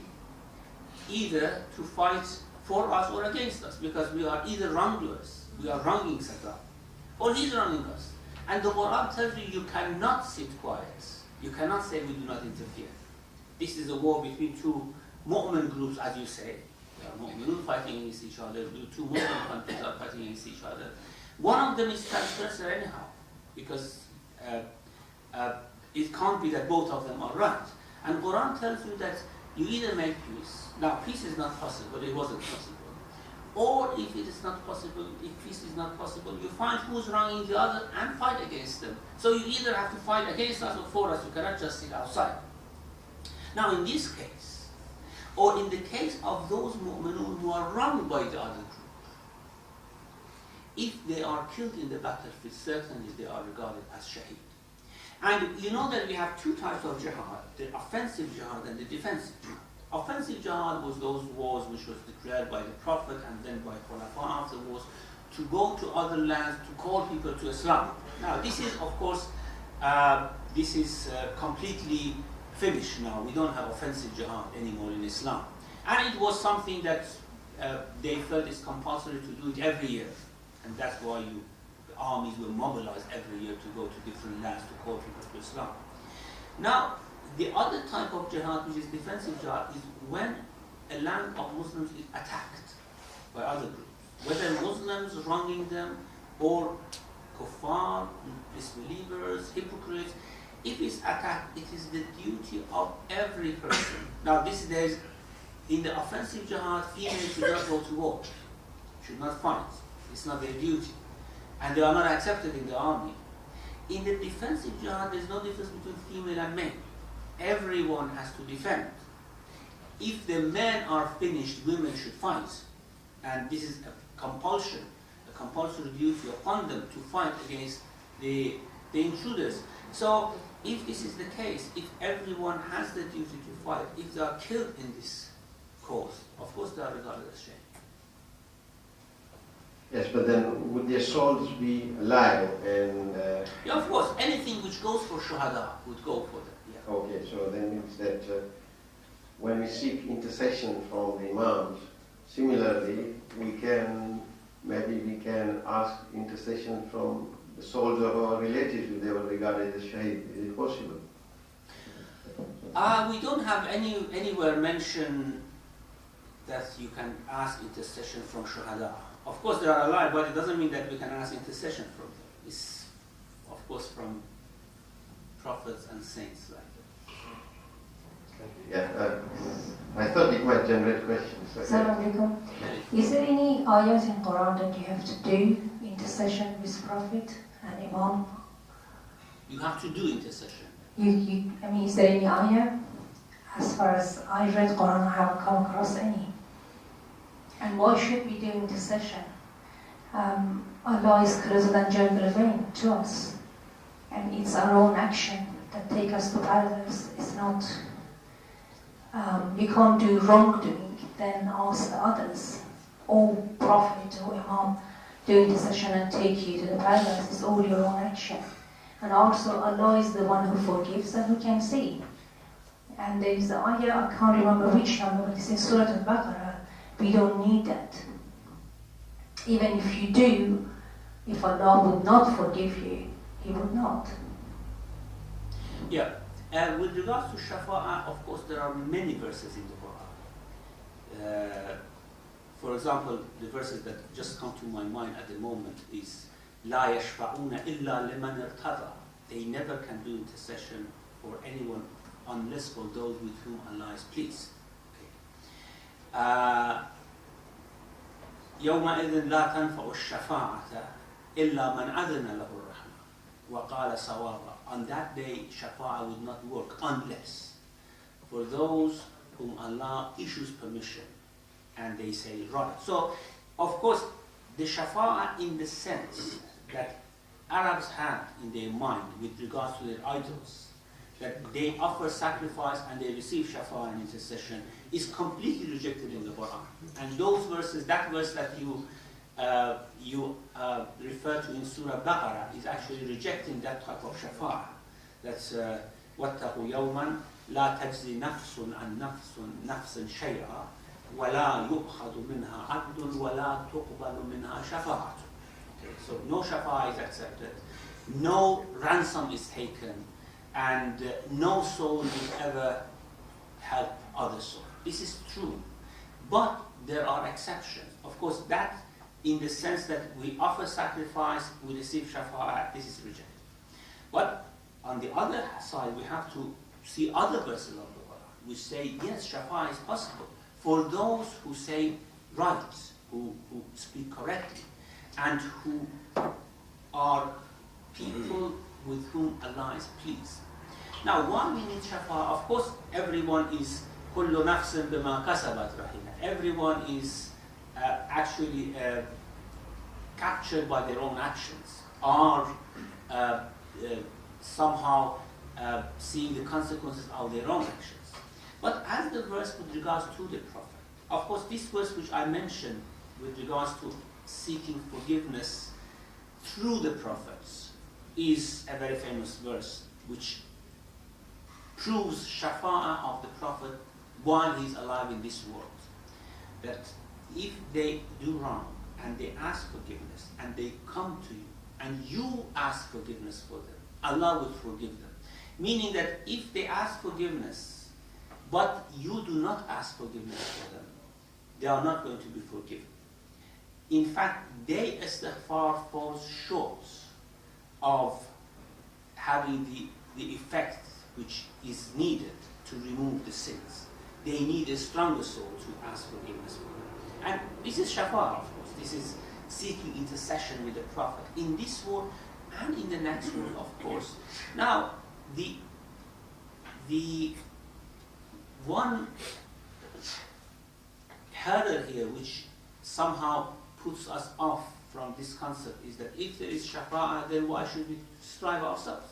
either to fight for us or against us, because we are either wrongdoers, we are wronging Saddam, or he's wronging us. And the Quran tells you you cannot sit quiet. You cannot say we do not interfere. This is a war between two mu'min groups, as you say. They are mu'minun fighting against each other. Two Muslim countries are fighting against each other. One of them is transgressor anyhow, because it can't be that both of them are right. And Quran tells you that you either make peace. Now, peace is not possible. It wasn't possible. Or if it is not possible, if peace is not possible, you find who's wronging the other and fight against them. So you either have to fight against us or for us. You cannot just sit outside. Now, in this case, or in the case of those mu'minun who are wronged by the other group, if they are killed in the battlefield, certainly they are regarded as shaheed. And you know that we have two types of jihad, the offensive jihad and the defensive jihad. Offensive jihad was those wars which was declared by the Prophet and then by Khulafa afterwards to go to other lands to call people to Islam. Now this is, of course, completely finished now. We don't have offensive jihad anymore in Islam. And it was something that they felt is compulsory to do it every year. And that's why the armies were mobilized every year to go to different lands to call people to Islam. Now, the other type of jihad, which is defensive jihad, is when a land of Muslims is attacked by other groups. Whether Muslims wronging them or kuffar, disbelievers, hypocrites, if it's attacked, it is the duty of every person. Now, in the offensive jihad, females should not go to war, should not fight. It's not their duty. And they are not accepted in the army. In the defensive jihad, there's no difference between female and male. Everyone has to defend. If the men are finished, women should fight. And this is a compulsion, a compulsory duty upon them to fight against the intruders. So, if this is the case, if everyone has the duty to fight, if they are killed in this cause, of course they are regarded as shaheed. Yes, but then would their souls be alive and... Yeah, of course, anything which goes for shuhada would go for them. Yeah. Okay, so then means that when we seek intercession from the imams, similarly, we can ask intercession from the souls of our relatives if they were regarded as shaheed. Is it possible? We don't have anywhere mention that you can ask intercession from shuhada. Of course, they are alive, but it doesn't mean that we can ask intercession from them. It's, of course, from prophets and saints like that. Yeah, I thought it might generate questions. Assalamu alaikum. Is there any ayahs in Quran that you have to do intercession with Prophet and Imam? You have to do intercession. Is there any ayah? As far as I read Quran, I haven't come across any. And why should we do intercession? Allah is closer than Jabal Vein to us. And it's our own action that take us to paradise. It's not, we can't do wrongdoing, then ask the others, or Prophet or Imam, do intercession and take you to the paradise. It's all your own action. And also Allah is the one who forgives and who can see. And there is the ayah, I can't remember which number, but it's in Surah Al-Baqarah. We don't need that. Even if you do, if Allah would not forgive you, He would not. Yeah. With regards to Shafa'ah, of course, there are many verses in the Quran. For example, the verses that just come to my mind at the moment is لا يشفعون إلا لمن ارتضى. They never can do intercession for anyone unless for those with whom Allah is pleased. يومئذ لا تنفع الشفاعة إلا من أذن له الرحمن وقال صوابا. On that day, Shafa'ah would not work unless for those whom Allah issues permission and they say right. So, of course, the shafa'a in the sense that Arabs had in their mind with regards to their idols, that they offer sacrifice and they receive shafa'a and intercession, is completely rejected in the Quran. And those verses, that verse that you refer to in Surah Baqarah, is actually rejecting that type of shafa'a. That's وَاتَّقُوا يَوْمًا لَا تَجْزِي نَفْسٌ عَنْ نَفْسٍ شَيْئًا وَلَا يُؤْخَذُ مِنْهَا عَدْلٌ وَلَا تُقْبَلُ مِنْهَا شَفَاعَةٌ. Okay, so no shafa'a is accepted, no ransom is taken, and no soul will ever help other soul. This is true, but there are exceptions. Of course, that in the sense that we offer sacrifice, we receive shafa'a, this is rejected. But on the other side, we have to see other verses of the Quran which say, yes, shafa'a is possible for those who say right, who speak correctly, and who are people with whom Allah is pleased. Now, why we need shafa'a? Of course, everyone is كُلُّ نَفْسٍ بِمَا كَسَبَتْ رَهِينَةٌ. Everyone is actually captured by their own actions, or somehow seeing the consequences of their own actions. But as the verse with regards to the Prophet, of course this verse which I mentioned with regards to seeking forgiveness through the prophets is a very famous verse which proves shafa'a of the Prophet while he's alive in this world. That if they do wrong and they ask forgiveness and they come to you and you ask forgiveness for them, Allah will forgive them. Meaning that if they ask forgiveness but you do not ask forgiveness for them, they are not going to be forgiven. In fact, their istighfar falls short of having the effect which is needed to remove the sins. They need a stronger soul to ask forgiveness for them. And this is shafa'a, of course. This is seeking intercession with the Prophet in this world and in the next world, of course. Now, the one hurdle here which somehow puts us off from this concept is that if there is shafa'a, then why should we strive ourselves?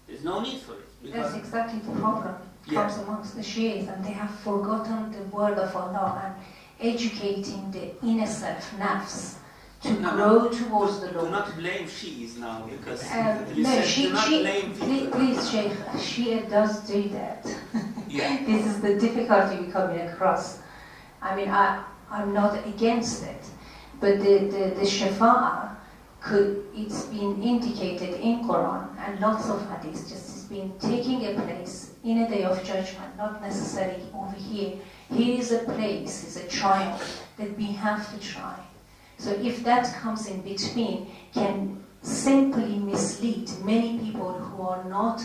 There's no need for it. That's exactly the problem. It comes amongst the Shias, and they have forgotten the word of Allah and educating the inner self, nafs, to grow towards the Lord. Do not blame Shias now, because please, Sheikh, Shia does do that. Yeah. This is the difficulty we're coming across. I mean, I'm not against it, but the shafa'a, it's been indicated in Quran and lots of hadith, just it's been taking a place in a day of judgment, not necessarily over here. Here is a place, is a trial that we have to try. So if that comes in between, can simply mislead many people who are not,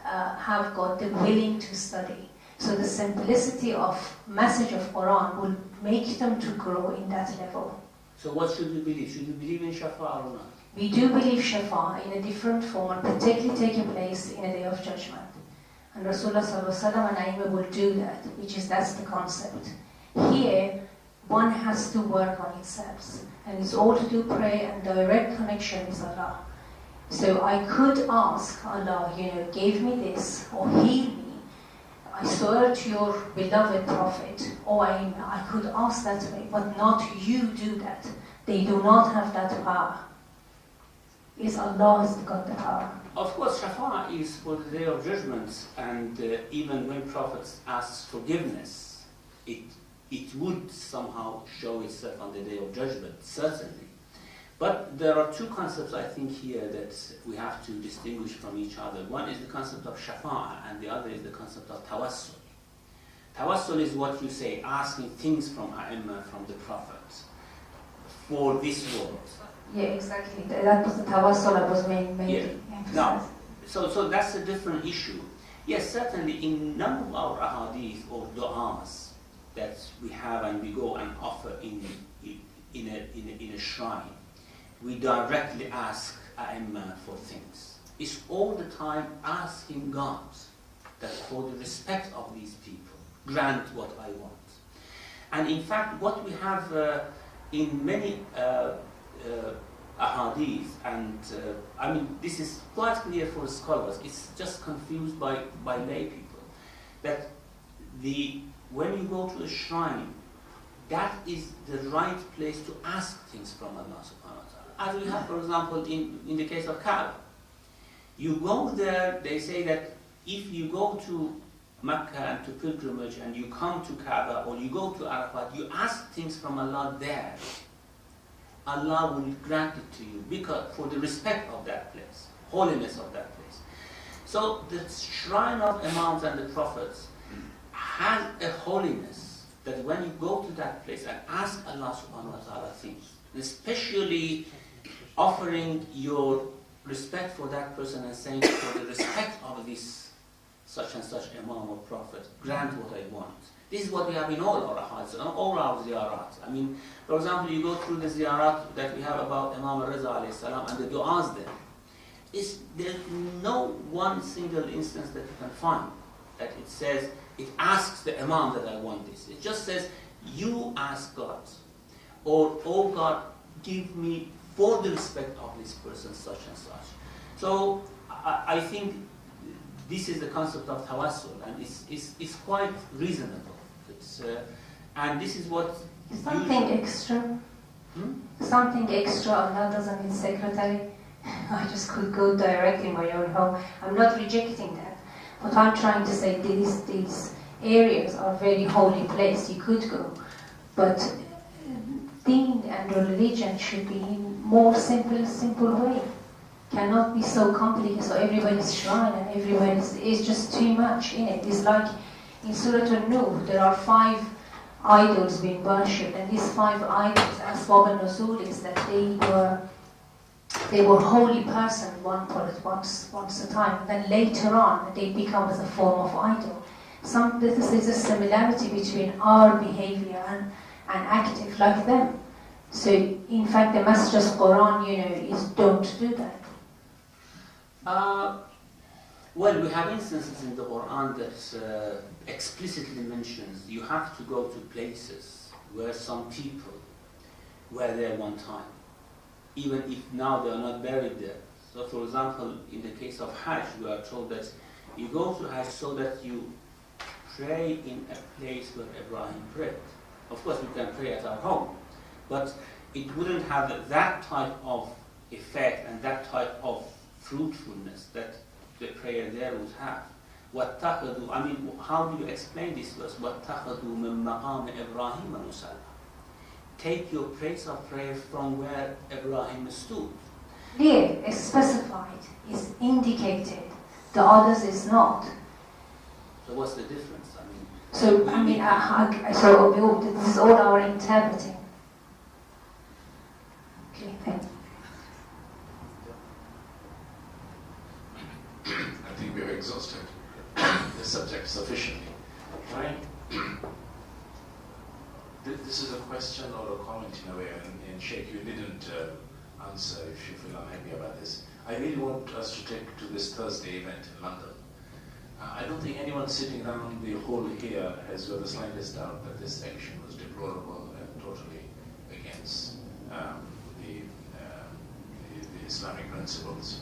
have got the willing to study. So the simplicity of message of Quran will make them to grow in that level. So what should we believe? Should we believe in shafa'a or not? We do believe shafa'a in a different form and particularly taking place in a day of judgment. And Rasulullah sallallahu alaihi wasallam will do that, that's the concept. Here, one has to work on itself, and it's all to do prayer and direct connection with Allah. So I could ask Allah, give me this or heal me. I swear to your beloved Prophet, or I could ask that way, but not you do that. They do not have that power. It's Allah who's got the power. Of course, shafa'a is for the day of judgment, and even when prophets ask forgiveness, it would somehow show itself on the day of judgment, certainly. But there are two concepts, I think, here that we have to distinguish from each other. One is the concept of shafa'a, and the other is the concept of tawassul. Tawassul is what you say, asking things from A'imma, from the Prophet, for this world. Yeah, exactly. That was the tawassul I was mainly emphasized. Now, so that's a different issue. Yes, certainly in none of our ahadith or du'as that we have and we go and offer in a shrine, we directly ask A'imma for things. It's all the time asking God that for the respect of these people, grant what I want. And in fact, what we have in many ahadith, and I mean, this is quite clear for scholars, it's just confused by lay people, that when you go to a shrine, that is the right place to ask things from Allah subhanahu wa ta'ala. As we have, for example, in the case of Kaaba. You go there, they say that if you go to Mecca and to pilgrimage and you come to Kaaba or you go to Arafat, you ask things from Allah there, Allah will grant it to you because for the respect of that place, holiness of that place. So the shrine of Imams and the Prophets has a holiness that when you go to that place and ask Allah subhanahu wa ta'ala things, especially offering your respect for that person and saying for the respect of this such and such Imam or Prophet, grant what I want. This is what we have in all our hajj, all our ziyarat. I mean, for example, you go through the ziyarat that we have about Imam al-Riza alayhi salam and the du'as there. There's no one single instance that you can find that it says, it asks the Imam that I want this. It just says, you ask God, or, oh God, give me for the respect of this person, such and such. So, I think this is the concept of tawassul, and it's quite reasonable. And this is what... Something extra. Something extra, Allah doesn't need secretary. I just could go directly in my own home. I'm not rejecting that. But I'm trying to say these areas are very holy place. You could go. But deen and religion should be in more simple way. Cannot be so complicated, so everybody's shrine and everybody's, it's just too much in it. It's like in Surah An-Nur, there are 5 idols being worshipped, and these 5 idols, Asbab al-Nuzul, is that they were holy person once a time, and then later on they become as a form of idol. This is a similarity between our behavior and active like them. So in fact the message of Quran, is don't do that. Well, we have instances in the Quran that explicitly mentions you have to go to places where some people were there one time, even if now they are not buried there. So for example, in the case of Hajj, we are told that you go to Hajj so that you pray in a place where Ibrahim prayed. Of course, we can pray at our home, but it wouldn't have that type of effect and that type of fruitfulness that the prayer there would have. وَاتَّخَذُوا, I mean, how do you explain this verse? وَاتَّخَذُوا مِن مَقَامِ إِبْرَاهِيمَ مُصَلًّى. Take your place of prayer from where Ibrahim stood. There, it's specified, is indicated. The others is not. So what's the difference? I mean, so this is all our interpreting. Okay, thank you. I think we have exhausted the subject sufficiently. This is a question or a comment in a way, and Sheikh, you didn't answer if you feel unhappy about this. I really want us to take to this Thursday event in London. I don't think anyone sitting around the hall here has got the slightest doubt that this action was deplorable and totally against the Islamic principles.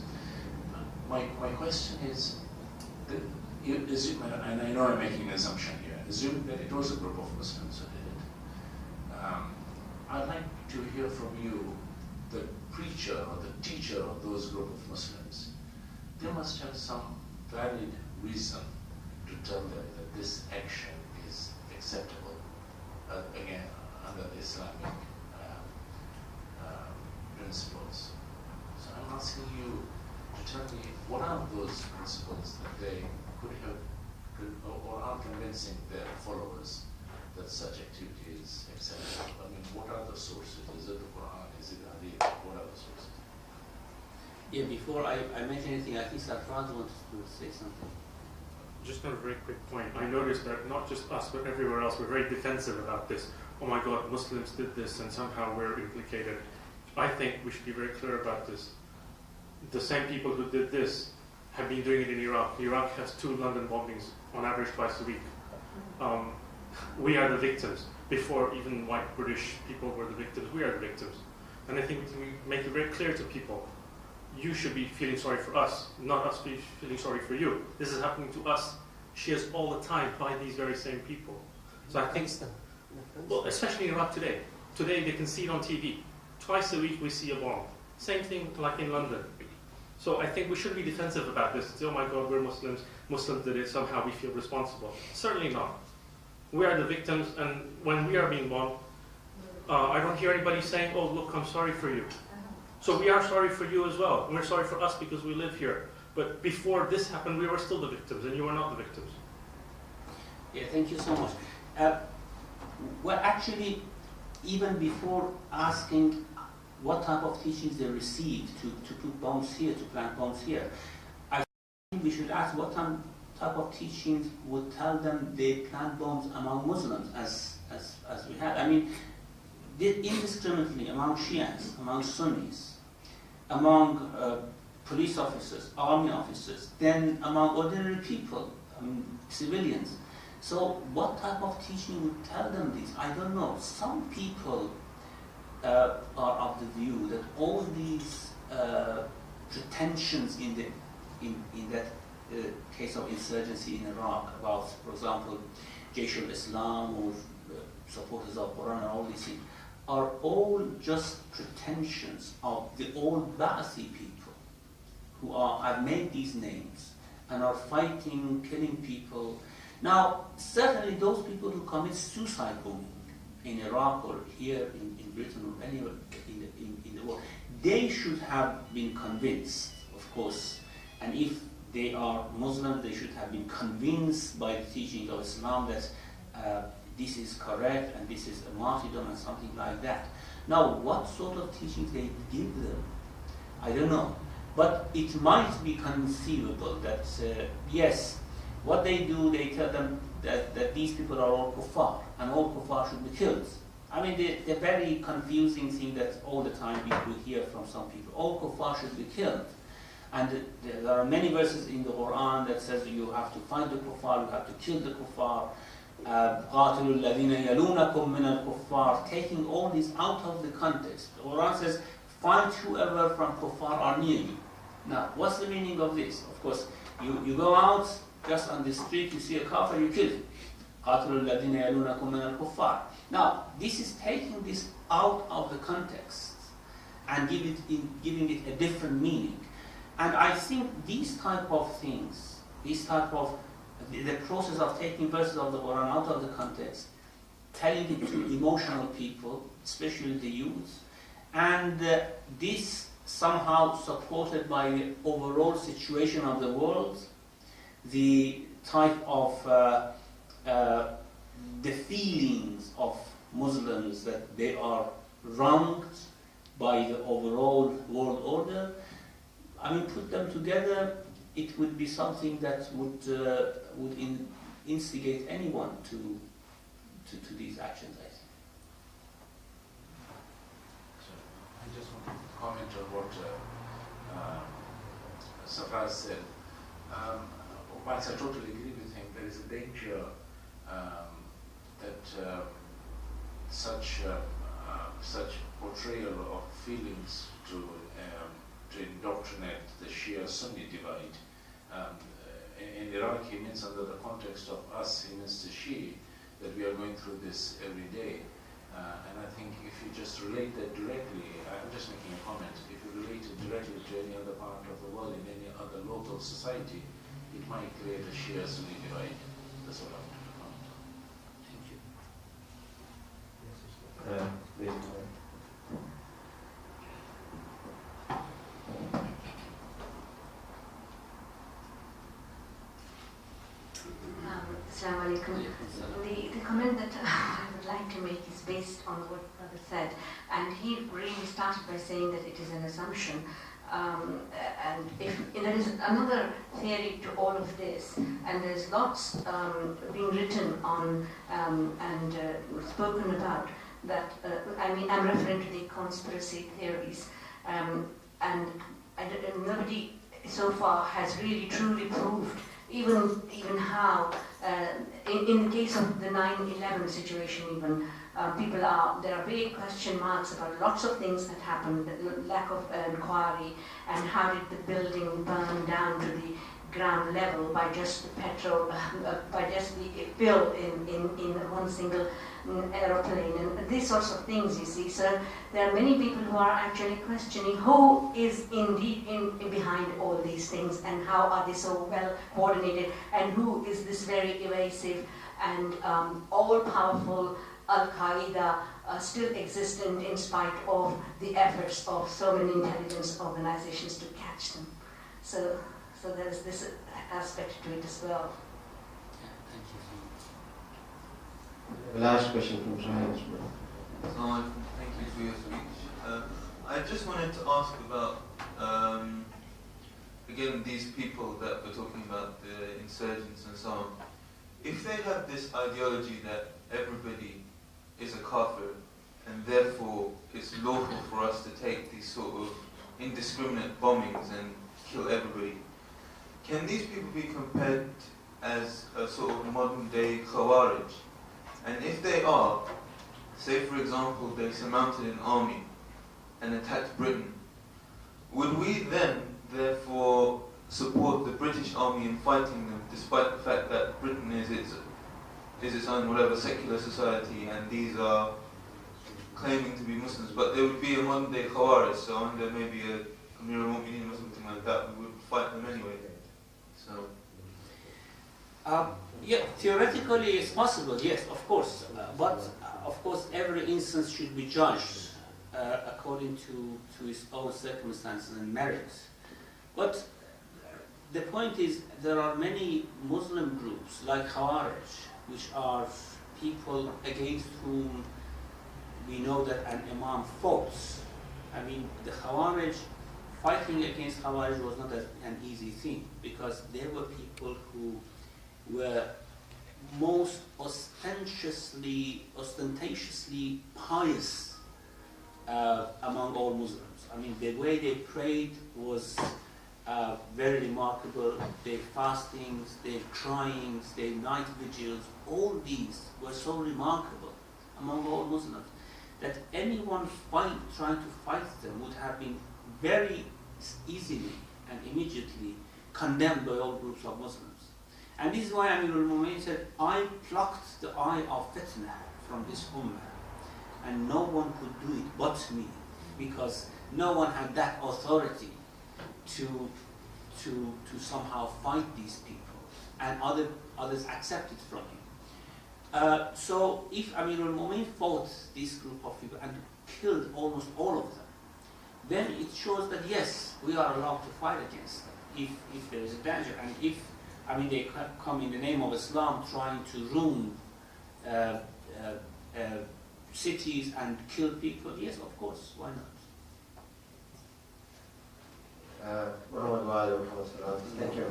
My question is, and I know I'm making an assumption here, assume that it was a group of Muslims who did it. I'd like to hear from you, the preacher or the teacher of those group of Muslims. They must have some valid reason to tell them that this action is acceptable, again, under the Islamic principles. So I'm asking you to tell me, what are those principles that they could or are convincing their followers that such activity is acceptable? I mean, what are the sources? Is it the Quran? Is it Hadith? What are the sources? Yeah, before I mention anything, I think Sarfraz wanted to say something. Just a very quick point. I noticed that not just us, but everywhere else, we're very defensive about this. Oh my God, Muslims did this and somehow we're implicated. I think we should be very clear about this. The same people who did this have been doing it in Iraq. Iraq has 2 London bombings on average twice a week. we are the victims. Before even white British people were the victims, we are the victims. And I think we make it very clear to people, you should be feeling sorry for us, not us feeling sorry for you. This is happening to us, Shias, all the time by these very same people. So I think, well, especially in Iraq today. Today they can see it on TV. Twice a week we see a bomb. Same thing like in London. So I think we shouldn't be defensive about this. Say, oh my God, we're Muslims. Muslims did it. Somehow we feel responsible. Certainly not. We are the victims, and when we are being bombed, I don't hear anybody saying, oh, look, I'm sorry for you. So we are sorry for you as well. And we're sorry for us because we live here. But before this happened, we were still the victims, and you were not the victims. Yeah, thank you so much. Well, actually, even before asking what type of teachings they received to put bombs here, to plant bombs here, I think we should ask what type of teachings would tell them they plant bombs among Muslims, as we had. I mean, indiscriminately among Shias, among Sunnis, among police officers, army officers, then among ordinary people, civilians. So what type of teaching would tell them this? I don't know. Some people are of the view that all these pretensions in that case of insurgency in Iraq about, for example, Jaish al-Islam or supporters of Quran and all these things, are all just pretensions of the old Ba'athi people who have made these names and are fighting, killing people. Now, certainly those people who commit suicide bombing in Iraq or here in Britain or anywhere in the world, they should have been convinced, of course, and if they are Muslims, they should have been convinced by the teachings of Islam that this is correct and this is a martyrdom and something like that. Now, what sort of teachings they give them, I don't know. But it might be conceivable that, yes, what they do, they tell them that these people are all kuffar, and all kuffar should be killed. I mean, the very confusing thing that all the time we hear from some people, all kuffar should be killed. And there are many verses in the Quran that says you have to find the kuffar, you have to kill the kuffar. قَاتِلُوا الَّذِينَ يَلُونَكُم مِّنَ الْكُفَّارِ, taking all this out of the context. The Quran says, find whoever from kuffar are near you. Now, what's the meaning of this? Of course, you go out, just on the street, you see a kafir, you kill him. قَاتِلُوا الَّذِينَ يَلُونَكُم مِّنَ الْكُفَّارِ. Now, this is taking this out of the context and giving it a different meaning. And I think these type of things, this type of the process of taking verses of the Quran out of the context, telling it to emotional people, especially the youth, and this somehow supported by the overall situation of the world, the type of the feelings of Muslims that they are wronged by the overall world order. I mean, put them together, it would be something that would instigate anyone to these actions, I think. So I just want to comment on what Safraz said. Whilst I totally agree with him, there is a danger that such portrayal of feelings to indoctrinate the Shia-Sunni divide. In Iraq, he means under the context of us, he means the Shia, that we are going through this every day. And I think if you just relate that directly, I'm just making a comment, if you relate it directly to any other part of the world, in any other local society, it might create a Shia-Sunni divide. That's what I want to comment on. Thank you. Assalamu alaikum. The comment that I would like to make is based on what Brother said, and he really started by saying that it is an assumption. And if there is another theory to all of this, and there's lots being written on and spoken about that. I mean, I'm referring to the conspiracy theories, and nobody so far has really truly proved even how, in the case of the 9/11 situation even, there are big question marks about lots of things that happened, the lack of inquiry, and how did the building burn down to the ground level by just the petrol, by just the fuel in one single aeroplane, and these sorts of things, you see. So there are many people who are actually questioning who is indeed behind all these things, and how are they so well coordinated, and who is this very evasive and all-powerful Al-Qaeda still existent in spite of the efforts of so many intelligence organizations to catch them. So there's this aspect to it as well. Yeah, thank you. The last question from Science. Thank you for your speech. I just wanted to ask about, again, these people that we're talking about, the insurgents and so on. If they have this ideology that everybody is a kafir, and therefore it's lawful for us to take these sort of indiscriminate bombings and kill everybody, can these people be compared as a sort of modern day Khawarij? And if they are, say for example they surmounted an army and attacked Britain, would we then therefore support the British army in fighting them, despite the fact that Britain is its own whatever secular society and these are claiming to be Muslims, but there would be a modern day Khawarij, so under maybe a Amir al-Mu'mineen or something like that, we would fight them anyway. So, yeah, theoretically it's possible, yes, of course. But of course, every instance should be judged according to its own circumstances and merits. But the point is, there are many Muslim groups like Khawarij, which are people against whom we know that an Imam fought. I mean, the Khawarij, fighting against Khawarij was not an easy thing, because there were people who were most ostentatiously pious among all Muslims. I mean, the way they prayed was very remarkable. Their fastings, their cryings, their night vigils, all these were so remarkable among all Muslims that anyone trying to fight them would have been very easily and immediately condemned by all groups of Muslims. And this is why Amir al-Mu'mineen said, I plucked the eye of fitna from this ummah, and no one could do it but me, because no one had that authority to somehow fight these people, and others accepted from him. So if Amir al-Mu'mineen fought this group of people and killed almost all of them, then it shows that yes, we are allowed to fight against them if there is a danger, and if they come in the name of Islam trying to ruin cities and kill people, yes, of course, why not? Thank you.